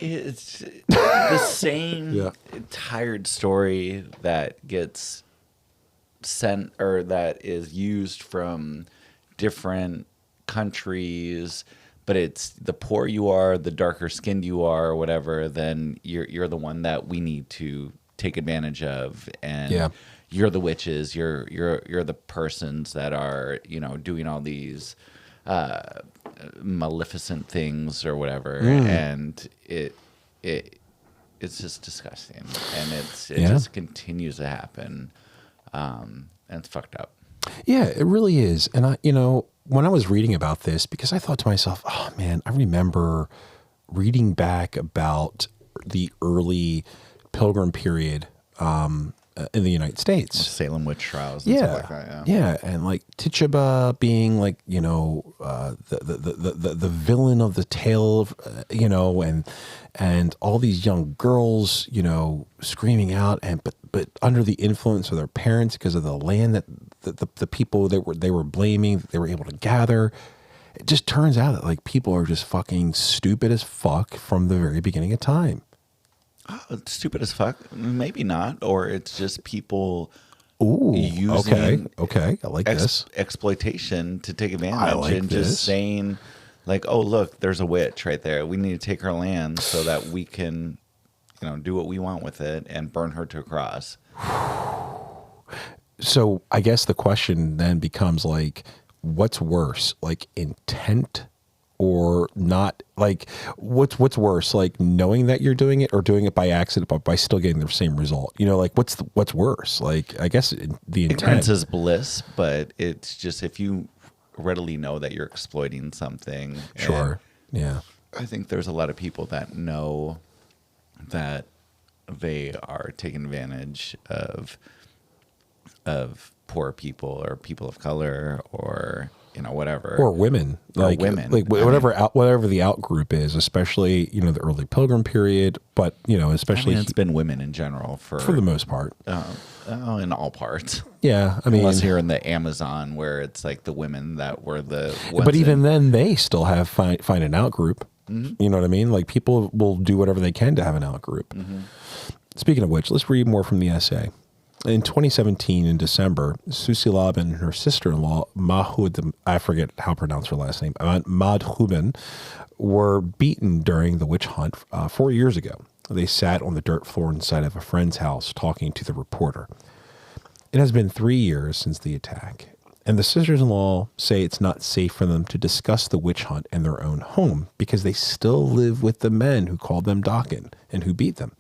It's the same tired story that gets sent or that is used from different countries, but it's the poorer you are, the darker skinned you are, or whatever, then you're the one that we need to take advantage of, and you're the witches, you're the persons that are, you know, doing all these maleficent things or whatever, and it's just disgusting, and it just continues to happen, and it's fucked up. Yeah, it really is. And when I was reading about this, because I thought to myself, oh man, I remember reading back about the early Pilgrim period in the United States. Salem witch trials and stuff like that. Yeah, and like Tituba being like, the villain of the tale, and all these young girls, screaming out, but under the influence of their parents because of the land that the people they were blaming, they were able to gather. It just turns out that like people are just fucking stupid as fuck from the very beginning of time. Oh, stupid as fuck? Maybe not. Or it's just people using okay. I like this. Exploitation to take advantage. I like and this. Just saying like, oh, look, there's a witch right there. We need to take her land so that we can, do what we want with it and burn her to a cross. So I guess the question then becomes like, what's worse, like intent or not? Like what's worse, like knowing that you're doing it or doing it by accident, but by still getting the same result? Like what's worse? Like, I guess the intent. Ignorance is bliss, but it's just if you readily know that you're exploiting something. Sure. Yeah. I think there's a lot of people that know that they are taking advantage of poor people or people of color or whatever, or women, like whatever the out group is, especially the early Pilgrim period, but especially it's been women in general for the most part, in all parts. Yeah, I mean, unless here in the Amazon where it's like the women that were the ones but even then they still have find an out group. Mm-hmm. You know what I mean? Like people will do whatever they can to have an out group. Mm-hmm. Speaking of which, let's read more from the essay. In 2017, in December, Susilab and her sister-in-law, Mahud, I forget how to pronounce her last name, Madhuben, were beaten during the witch hunt 4 years ago. They sat on the dirt floor inside of a friend's house talking to the reporter. It has been 3 years since the attack, and the sisters-in-law say it's not safe for them to discuss the witch hunt in their own home because they still live with the men who called them Dakin and who beat them.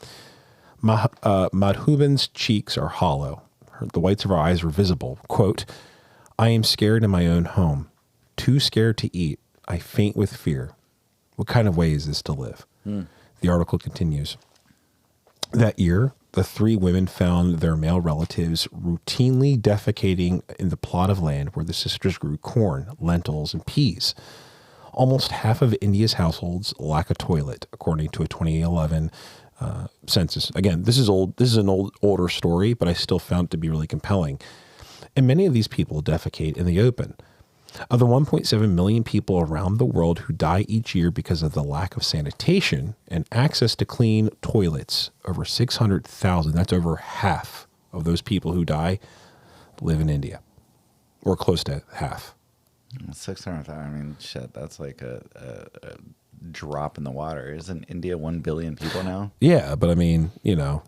Madhuben's cheeks are hollow. The whites of her eyes are visible. Quote, I am scared in my own home. Too scared to eat. I faint with fear. What kind of way is this to live? The article continues. That year, the 3 women found their male relatives routinely defecating in the plot of land where the sisters grew corn, lentils, and peas. Almost half of India's households lack a toilet, according to a 2011 census. Again, this is old. This is an older story, but I still found it to be really compelling. And many of these people defecate in the open. Of the 1.7 million people around the world who die each year because of the lack of sanitation and access to clean toilets, over 600,000, that's over half of those people who die, live in India, or close to half. 600,000. I mean, shit, that's like a drop in the water. Isn't India 1 billion people now? Yeah, but I mean, you know,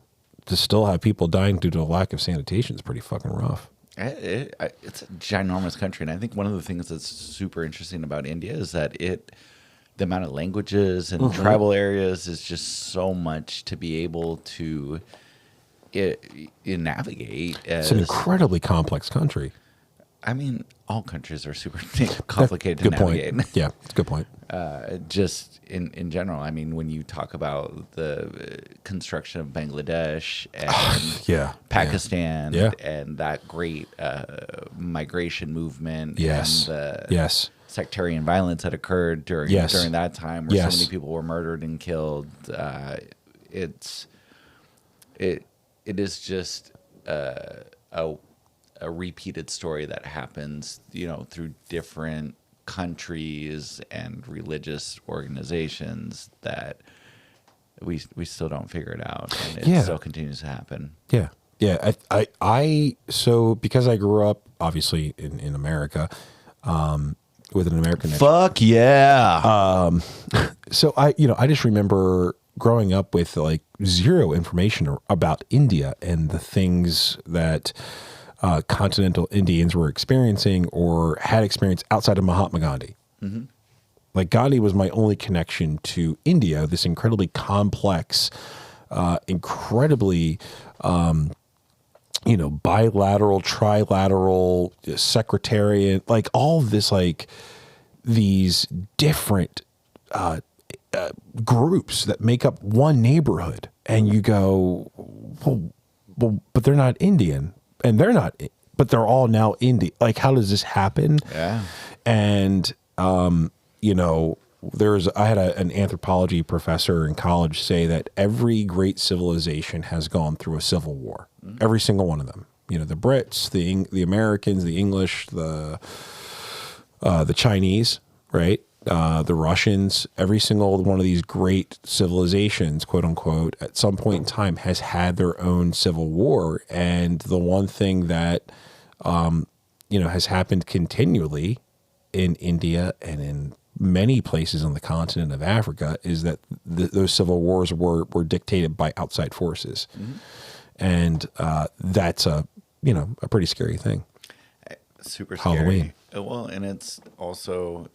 to still have people dying due to a lack of sanitation is pretty fucking rough. It's a ginormous country, and I think one of the things that's super interesting about India is that the amount of languages and tribal areas is just so much to be able to navigate. It's an incredibly complex country. I mean, all countries are super complicated to navigate. Point. Yeah, it's a good point. Just in general, I mean, when you talk about the construction of Bangladesh and Pakistan and that great migration movement and the sectarian violence that occurred during that time where so many people were murdered and killed, it is just a repeated story that happens, you know, through different countries and religious organizations that we still don't figure it out, and it still continues to happen. So because I grew up obviously in America, with an American fuck yeah. So I just remember growing up with like zero information about India and the things that continental Indians were experiencing or had experienced outside of Mahatma Gandhi. Mm-hmm. Like Gandhi was my only connection to India, this incredibly complex, incredibly, bilateral, trilateral, secretariat, like all of this, like these different groups that make up one neighborhood. And you go, well, but they're not Indian. And they're not, but they're all now Indian. Like, how does this happen? Yeah. And, I had an anthropology professor in college say that every great civilization has gone through a civil war. Mm-hmm. Every single one of them. You know, the Brits, the Americans, the English, the Chinese, right? The Russians, every single one of these great civilizations, quote unquote, at some point in time has had their own civil war. And the one thing that, has happened continually in India and in many places on the continent of Africa is that those civil wars were dictated by outside forces. Mm-hmm. And that's a pretty scary thing. Super scary. Halloween. Well, and it's also...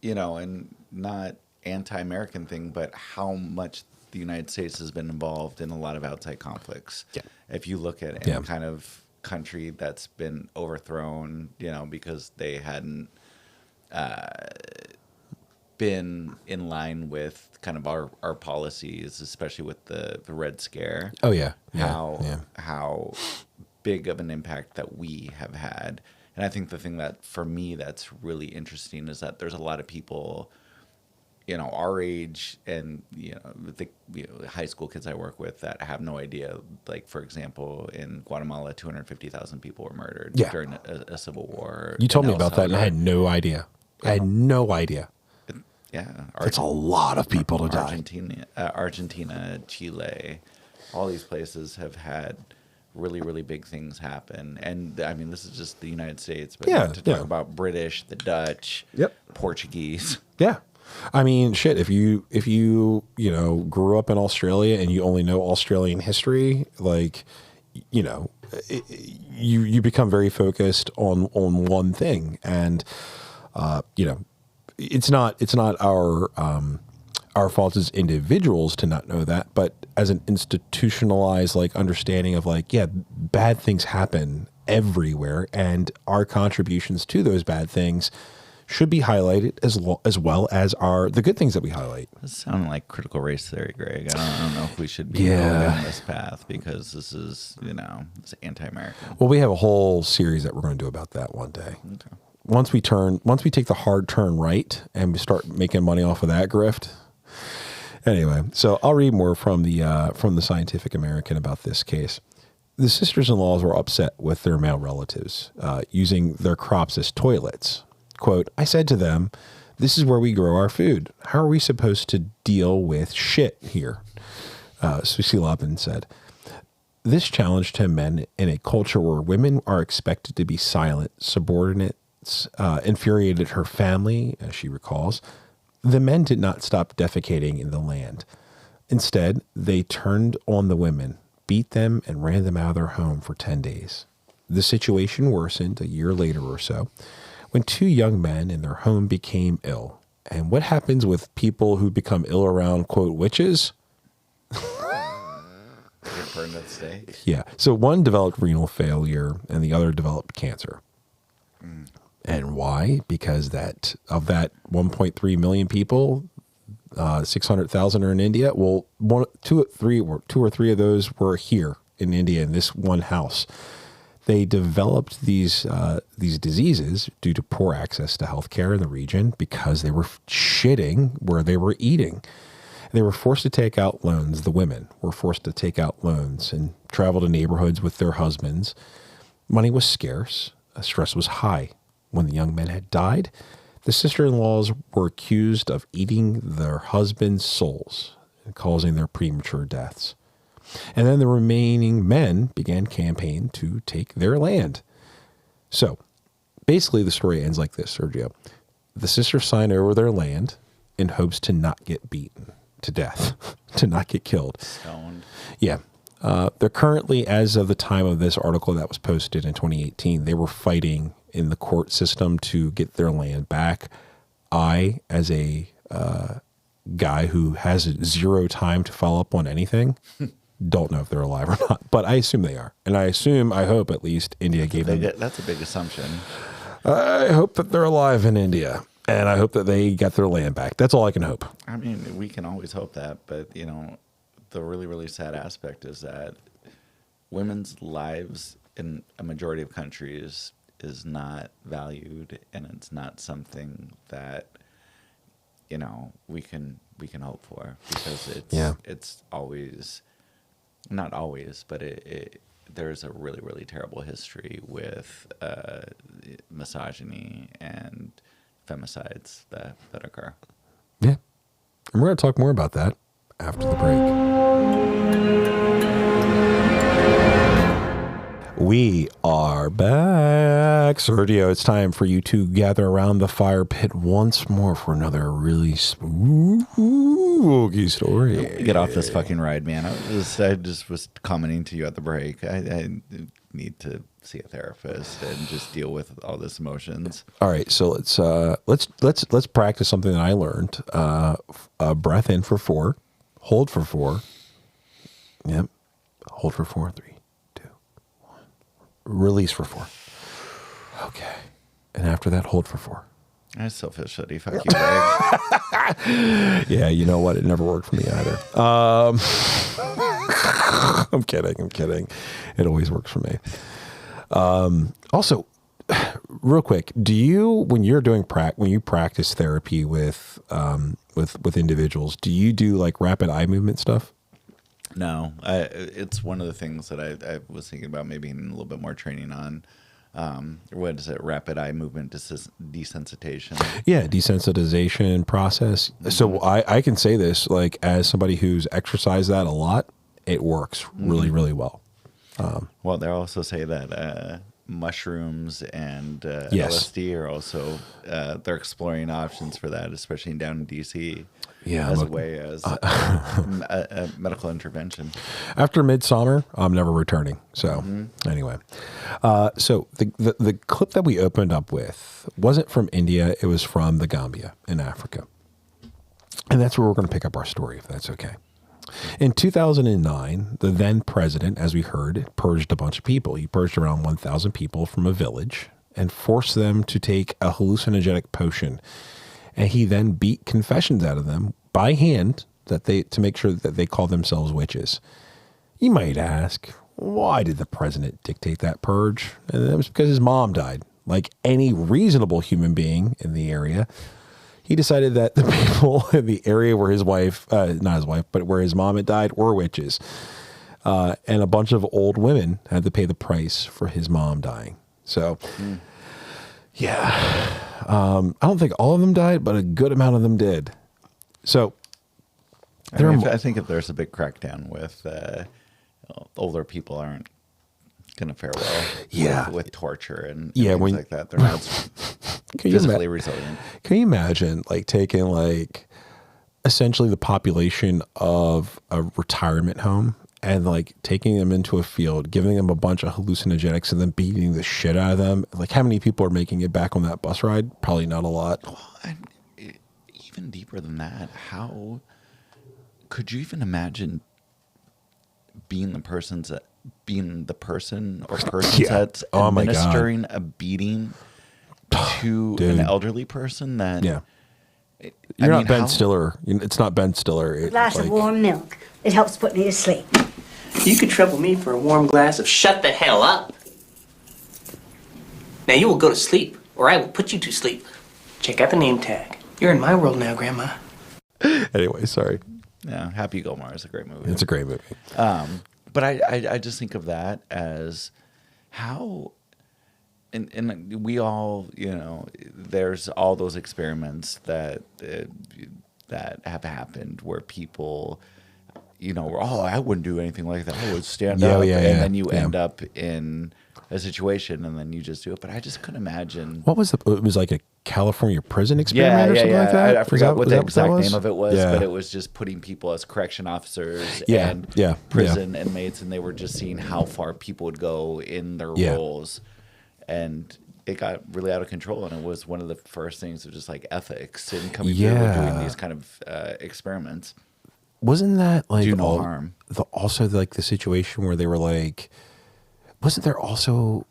and not anti-American thing, but how much the United States has been involved in a lot of outside conflicts. Yeah. If you look at any kind of country that's been overthrown, because they hadn't been in line with kind of our policies, especially with the Red Scare. Oh yeah. How big of an impact that we have had. And I think the thing that for me that's really interesting is that there's a lot of people our age and the high school kids I work with that have no idea. Like, for example, in Guatemala 250,000 people were murdered during a civil war. You told me about that and I had no idea. I had no idea. Yeah, That's a lot of people to die. Argentina, Chile, all these places have had really, really big things happen. And I mean, this is just the United States, but Yeah, to talk yeah. about British, the Dutch, Yep. Portuguese. Yeah. I mean, shit, if you grew up in Australia and you only know Australian history, like, you become very focused on one thing. And, it's not our fault as individuals to not know that, but as an institutionalized like understanding of like, yeah, bad things happen everywhere, and our contributions to those bad things should be highlighted as well as the good things that we highlight. This sounds like critical race theory, Greg. I don't know if we should be going down this path, because this is, it's anti-American. Well, we have a whole series that we're going to do about that one day. Okay. Once we take the hard turn right and we start making money off of that grift. Anyway, so I'll read more from the Scientific American about this case. The sisters-in-laws were upset with their male relatives, using their crops as toilets. Quote, I said to them, this is where we grow our food. How are we supposed to deal with shit here? Susie Lobbin said, this challenged him men in a culture where women are expected to be silent, subordinate, infuriated her family, as she recalls. The men did not stop defecating in the land. Instead, they turned on the women, beat them, and ran them out of their home for 10 days. The situation worsened a year later or so, when two young men in their home became ill. And what happens with people who become ill around, quote, witches? Burned at stake. Yeah. So one developed renal failure and the other developed cancer. And why? Because of that 1.3 million people, 600,000 are in India. Well, two or three of those were here in India in this one house. They developed these diseases due to poor access to healthcare in the region because they were shitting where they were eating. They were forced to take out loans. The women were forced to take out loans and travel to neighborhoods with their husbands. Money was scarce. Stress was high. When the young men had died, the sister-in-laws were accused of eating their husbands' souls and causing their premature deaths. And then the remaining men began campaign to take their land. So basically the story ends like this, Sergio. The sisters signed over their land in hopes to not get beaten to death, to not get killed. Stoned. Yeah. They're currently, as of the time of this article that was posted in 2018, they were fighting in the court system to get their land back. I, as a guy who has zero time to follow up on anything, don't know if they're alive or not, but I assume they are. And I hope at least India gave them. That's a big assumption. I hope that they're alive in India, and I hope that they get their land back. That's all I can hope. I mean, we can always hope that, but the really, really sad aspect is that women's lives in a majority of countries is not valued, and it's not something that we can hope for, because it's always, not always, but there's a really, really terrible history with misogyny and femicides that occur. Yeah. And we're going to talk more about that after the break. We are back. Sergio, it's time for you to gather around the fire pit once more for another really spooky story. Get off this fucking ride, man. I just was commenting to you at the break. I need to see a therapist and just deal with all this emotions. All right, so let's practice something that I learned. Breath in for 4, hold for 4. Yep, hold for 4. 3, 2, 1. Release for 4. Okay, and after that, hold for 4. I still feel shitty. Fuck you, Greg. Yeah, you know what? It never worked for me either. I'm kidding. It always works for me. Also, real quick, do you, when you're doing when you practice therapy with individuals, do you do like rapid eye movement stuff? No, it's one of the things that I was thinking about maybe a little bit more training on. what is it? Rapid eye movement desensitization. Yeah, desensitization process. So I can say this, like, as somebody who's exercised that a lot, it works really, really well. Well, they also say that mushrooms and Yes. LSD are also they're exploring options for that, especially down in DC. Yeah, as a look, way as a medical intervention. After Midsummer, I'm never returning. So anyway, so the clip that we opened up with wasn't from India. It was from the Gambia in Africa. And that's where we're going to pick up our story, if that's okay. In 2009, the then president, as we heard, purged a bunch of people. He purged around 1,000 people from a village and forced them to take a hallucinogenic potion. And he then beat confessions out of them by hand to make sure that they call themselves witches. You might ask, why did the president dictate that purge? And it was because his mom died. Like any reasonable human being in the area, he decided that the people in the area where his wife, not his wife, but where his mom had died were witches. And a bunch of old women had to pay the price for his mom dying. So, yeah. I don't think all of them died, but a good amount of them did. So, I think if there's a big crackdown with older people aren't going to fare well with torture and things like that. They're not physically resilient. Can you imagine like taking like essentially the population of a retirement home and like taking them into a field, giving them a bunch of hallucinogenics and then beating the shit out of them? Like how many people are making it back on that bus ride? Probably not a lot. Well, even deeper than that, how could you even imagine being the person or persons that's administering a beating to an elderly person? That you're not Ben Stiller. It's not Ben Stiller. A glass of warm milk. It helps put me to sleep. You could trouble me for a warm glass of shut the hell up. Now you will go to sleep, or I will put you to sleep. Check out the name tag. You're in my world now, Grandma. Anyway, sorry. Yeah, Happy Gilmore is a great movie. It's a great movie. But I just think of that as how, and we all, there's all those experiments that have happened where people, I wouldn't do anything like that. I would stand up, and then you end up in a situation, and then you just do it. But I just couldn't imagine. What was it was like a California prison experiment or something like that? I forgot what the exact name of it was, but it was just putting people as correction officers and prison inmates, and they were just seeing how far people would go in their roles. And it got really out of control, and it was one of the first things of just like ethics and coming through with doing these kind of experiments. Wasn't that like do no harm? Also, like the situation where they were like, wasn't there also,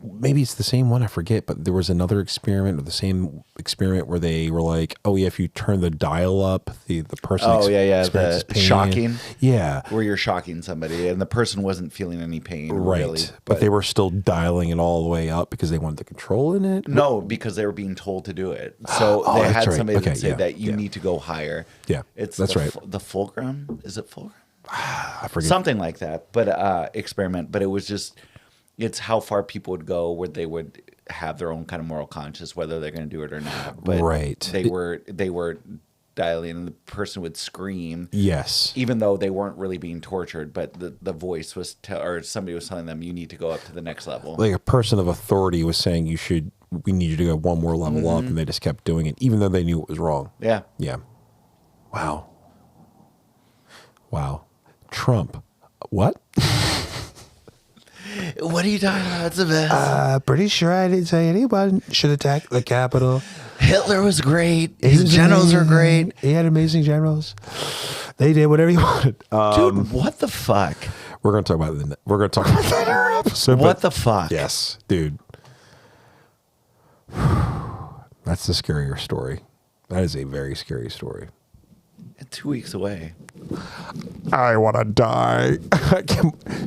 maybe it's the same one, I forget, but there was another experiment, or the same experiment where they were like, oh yeah, if you turn the dial up, the person experiences the pain. Shocking. Yeah. Where you're shocking somebody and the person wasn't feeling any pain. Right. Really, but they were still dialing it all the way up because they wanted the control in it? No, because they were being told to do it. So they had somebody that said that you need to go higher. Yeah, that's right. The fulcrum, is it fulcrum? I forget. Something like that, but experiment. But it was just, it's how far people would go where they would have their own kind of moral conscience, whether they're going to do it or not. But they were dialing, and the person would scream. Yes. Even though they weren't really being tortured, but the voice was, or somebody was telling them, you need to go up to the next level. Like a person of authority was saying, we need you to go one more level up, and they just kept doing it, even though they knew it was wrong. Yeah. Yeah. Wow. Trump. What? What are you talking about? It's the best. Pretty sure I didn't say anyone should attack the Capitol. Hitler was great. His generals are great. He had amazing generals. They did whatever he wanted. Dude, what the fuck? We're going to talk about that in our episode. What the fuck? Yes, dude. That's the scarier story. That is a very scary story. 2 weeks away. I want to die.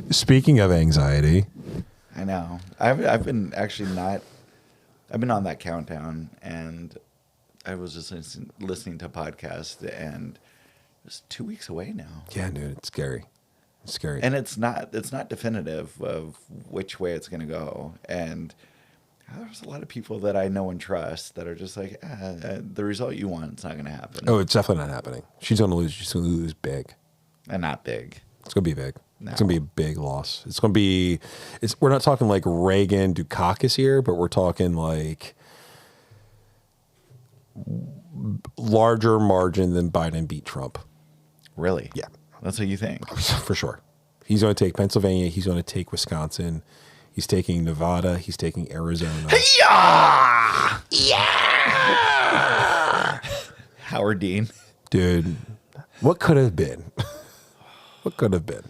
Speaking of anxiety, I know. I've been on that countdown, and I was just listening to a podcast, and it's 2 weeks away now. Yeah, dude, it's scary. It's scary, and it's not definitive of which way it's going to go. And There's a lot of people that I know and trust that are just like, the result you want, it's not going to happen. Oh, it's definitely not happening. She's going to lose. She's going to lose big. And not big. It's going to be big. No. It's going to be a big loss. It's going to be, we're not talking like Reagan, Dukakis here, but we're talking like larger margin than Biden beat Trump. Really? Yeah. That's what you think? For sure. He's going to take Pennsylvania. He's going to take Wisconsin. He's taking Nevada. He's taking Arizona. Yeah! Yeah! Howard Dean. Dude, what could have been? What could have been?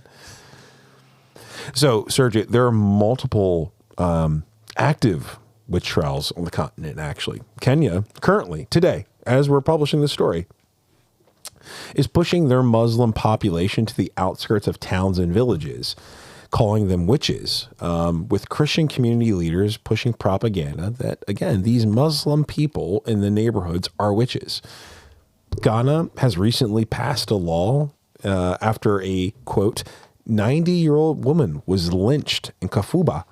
So, Sergio, there are multiple active witch trials on the continent, actually. Kenya, currently, today, as we're publishing this story, is pushing their Muslim population to the outskirts of towns and villages, calling them witches, with Christian community leaders pushing propaganda that, again, these Muslim people in the neighborhoods are witches. Ghana has recently passed a law after a, quote, 90-year-old woman was lynched in Kafuba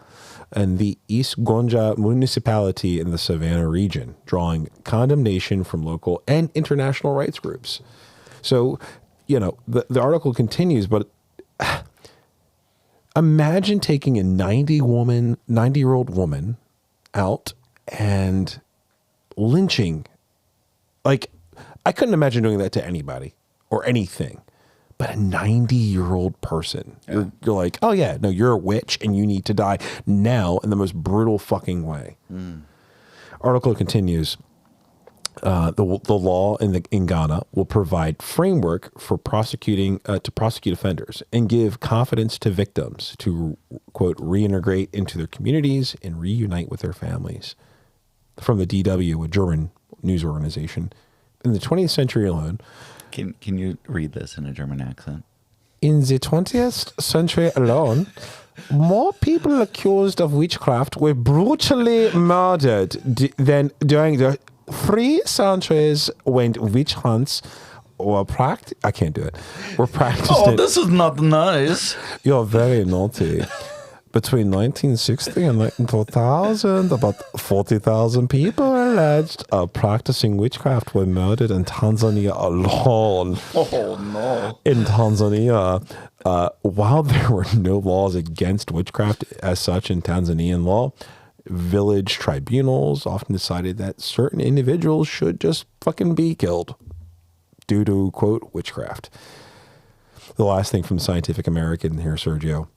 in the East Gonja municipality in the Savannah region, drawing condemnation from local and international rights groups. So, you know, the article continues, but imagine taking a 90-year-old woman out and lynching. Like, I couldn't imagine doing that to anybody or anything. But a 90-year-old person, you're like, oh yeah, no, you're a witch and you need to die now in the most brutal fucking way. Article continues. The law in Ghana will provide framework for prosecuting to prosecute offenders and give confidence to victims to, quote, reintegrate into their communities and reunite with their families. From the DW, a German news organization, in the 20th century alone. Can you read this in a German accent? In the 20th century alone, more people accused of witchcraft were brutally murdered than during the 3 centuries when witch hunts were practiced. I can't do it. Were practiced. Oh, this is not nice. You're very naughty. Between 1960 and 2000, about 40,000 people alleged of practicing witchcraft were murdered in Tanzania alone. Oh, no. In Tanzania, while there were no laws against witchcraft as such in Tanzanian law, village tribunals often decided that certain individuals should just fucking be killed due to, quote, witchcraft. The last thing from Scientific American here, Sergio.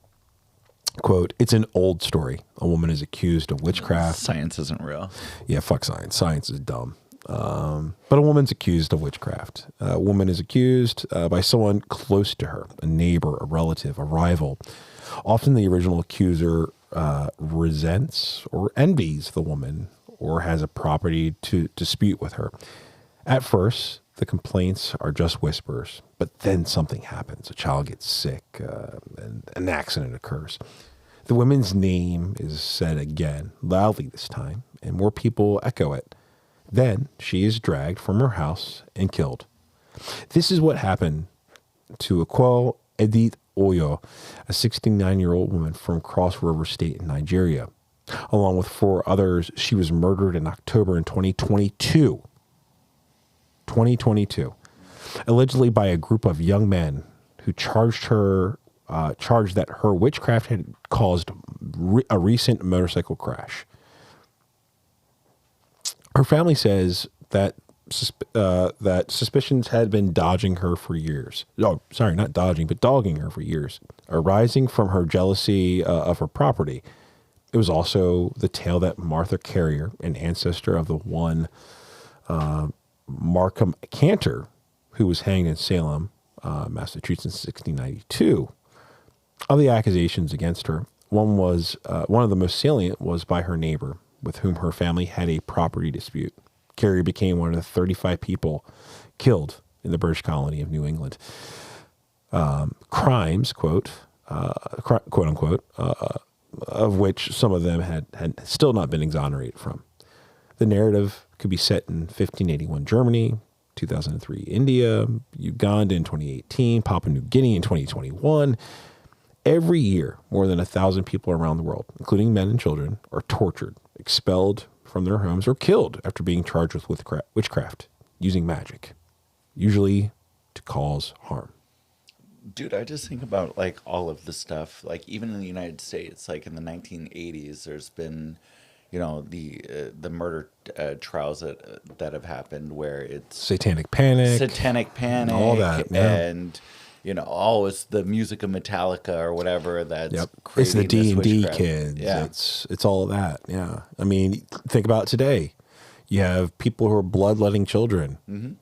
Quote, it's an old story. A woman is accused of witchcraft. Science isn't real. Yeah, fuck science. Science is dumb. But a woman's accused of witchcraft. A woman is accused by someone close to her, a neighbor, a relative, a rival. Often the original accuser resents or envies the woman or has a property to dispute with her. At first, the complaints are just whispers, but then something happens. A child gets sick, and an accident occurs. The woman's name is said again, loudly this time, and more people echo it. Then she is dragged from her house and killed. This is what happened to Akol Edith Oyo, a 69-year-old woman from Cross River State in Nigeria. Along with 4 others, she was murdered in October in 2022. 2022, allegedly by a group of young men who charged that her witchcraft had caused a recent motorcycle crash. Her family says that that suspicions had been dodging her for years. Oh, sorry, not dodging, but dogging her for years, arising from her jealousy of her property. It was also the tale that Martha Carrier, an ancestor of the one Markham Cantor, who was hanged in Salem, Massachusetts, in 1692. Of the accusations against her, one of the most salient was by her neighbor, with whom her family had a property dispute. Carrier became one of the 35 people killed in the British colony of New England. Crimes, quote unquote, of which some of them had still not been exonerated from. The narrative could be set in 1581 Germany, 2003 India, Uganda in 2018, Papua New Guinea in 2021. Every year, more than 1,000 people around the world, including men and children, are tortured, expelled from their homes or killed after being charged with witchcraft using magic, usually to cause harm. Dude, I just think about like all of the stuff, like even in the United States, like in the 1980s, there's been, you know, the murder trials that have happened where it's Satanic Panic, all that, yeah. and you know, oh, it's the music of Metallica or whatever that's it's the creating this D&D witchcraft. kids. Yeah. It's all of that. Yeah, I mean, think about today. You have people who are bloodletting children. Mm-hmm.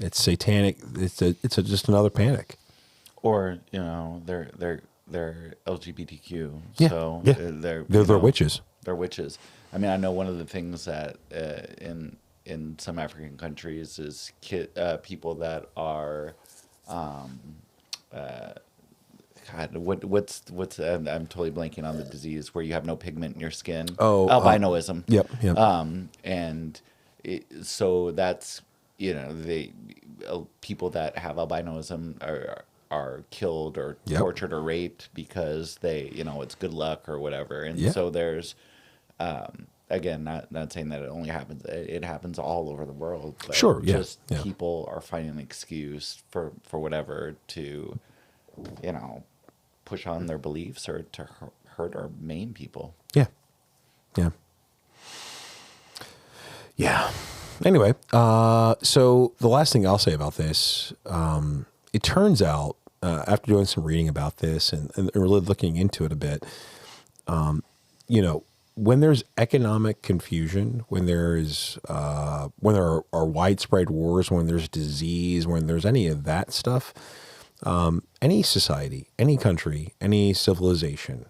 It's satanic. It's just another panic. Or you know, they're LGBTQ. Yeah, So yeah. they're witches. They're witches. I mean, I know one of the things that in some African countries is people that are, God, what's I'm totally blanking on the disease where you have no pigment in your skin. Oh, albinoism. Yep. And so that's, you know, people that have albinism are killed or tortured or raped because they, you know, it's good luck or whatever. And so there's, again, not saying that it only happens, it happens all over the world. But sure. Yeah. People are finding an excuse for whatever to, you know, push on their beliefs or to hurt or maim people. Yeah. Yeah. Yeah. Anyway, so the last thing I'll say about this, it turns out, after doing some reading about this and really looking into it a bit, you know, when there's economic confusion, when there are widespread wars, when there's disease, when there's any of that stuff, any society, any country, any civilization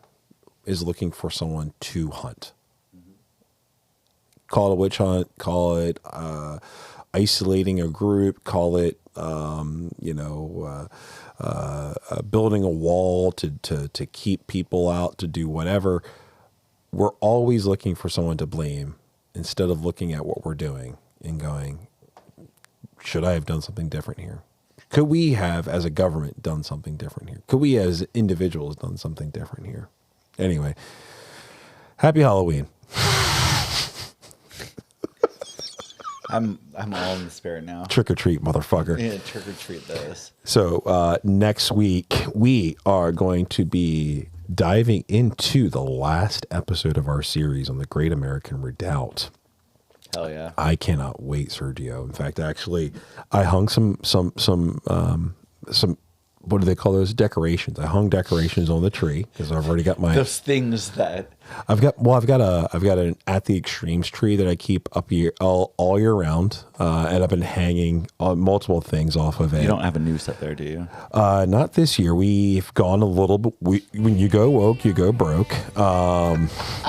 is looking for someone to hunt. Call it a witch hunt, call it isolating a group, call it, building a wall to keep people out, to do whatever. We're always looking for someone to blame instead of looking at what we're doing and going, should I have done something different here? Could we have, as a government, done something different here? Could we, as individuals, done something different here? Anyway, happy Halloween. I'm all in the spirit now. Trick or treat, motherfucker. Yeah, trick or treat this. So next week, we are going to be diving into the last episode of our series on the Great American Redoubt. Hell yeah. I cannot wait, Sergio. In fact, actually, I hung some what do they call those, decorations? I hung decorations on the tree because I've already got my those things that I've got an At the Extremes tree that I keep up here all year round, and I've been hanging multiple things off of it. You don't have a noose up there, do you? Not this year. We've gone a little bit. When you go woke, you go broke.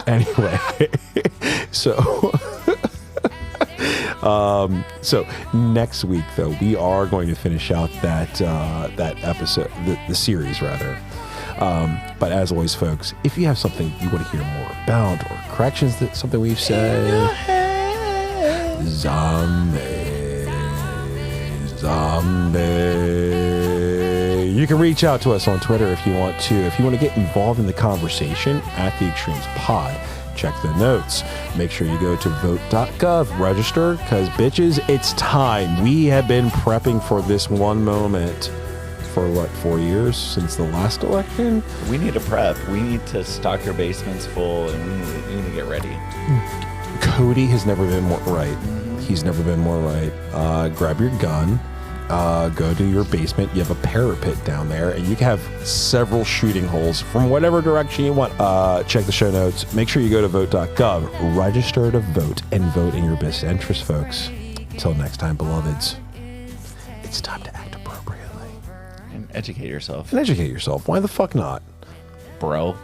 Anyway, so. So next week, though, we are going to finish out that episode, the series rather. But as always, folks, if you have something you want to hear more about or corrections that something we've said, zombie, you can reach out to us on Twitter if you want to. If you want to get involved in the conversation at the Extremes Pod. Check the notes. Make sure you go to vote.gov, register, because bitches, it's time. We have been prepping for this one moment for 4 years since the last election? We need to prep. We need to stock your basements full, and we need to get ready. Cody has never been more right. He's never been more right. Grab your gun. Go to your basement. You have a parapet down there, and you can have several shooting holes from whatever direction you want. Check the show notes. Make sure you go to vote.gov, register to vote, and vote in your best interest, folks. Until next time, beloveds, it's time to act appropriately. And educate yourself. And educate yourself. Why the fuck not? Bro.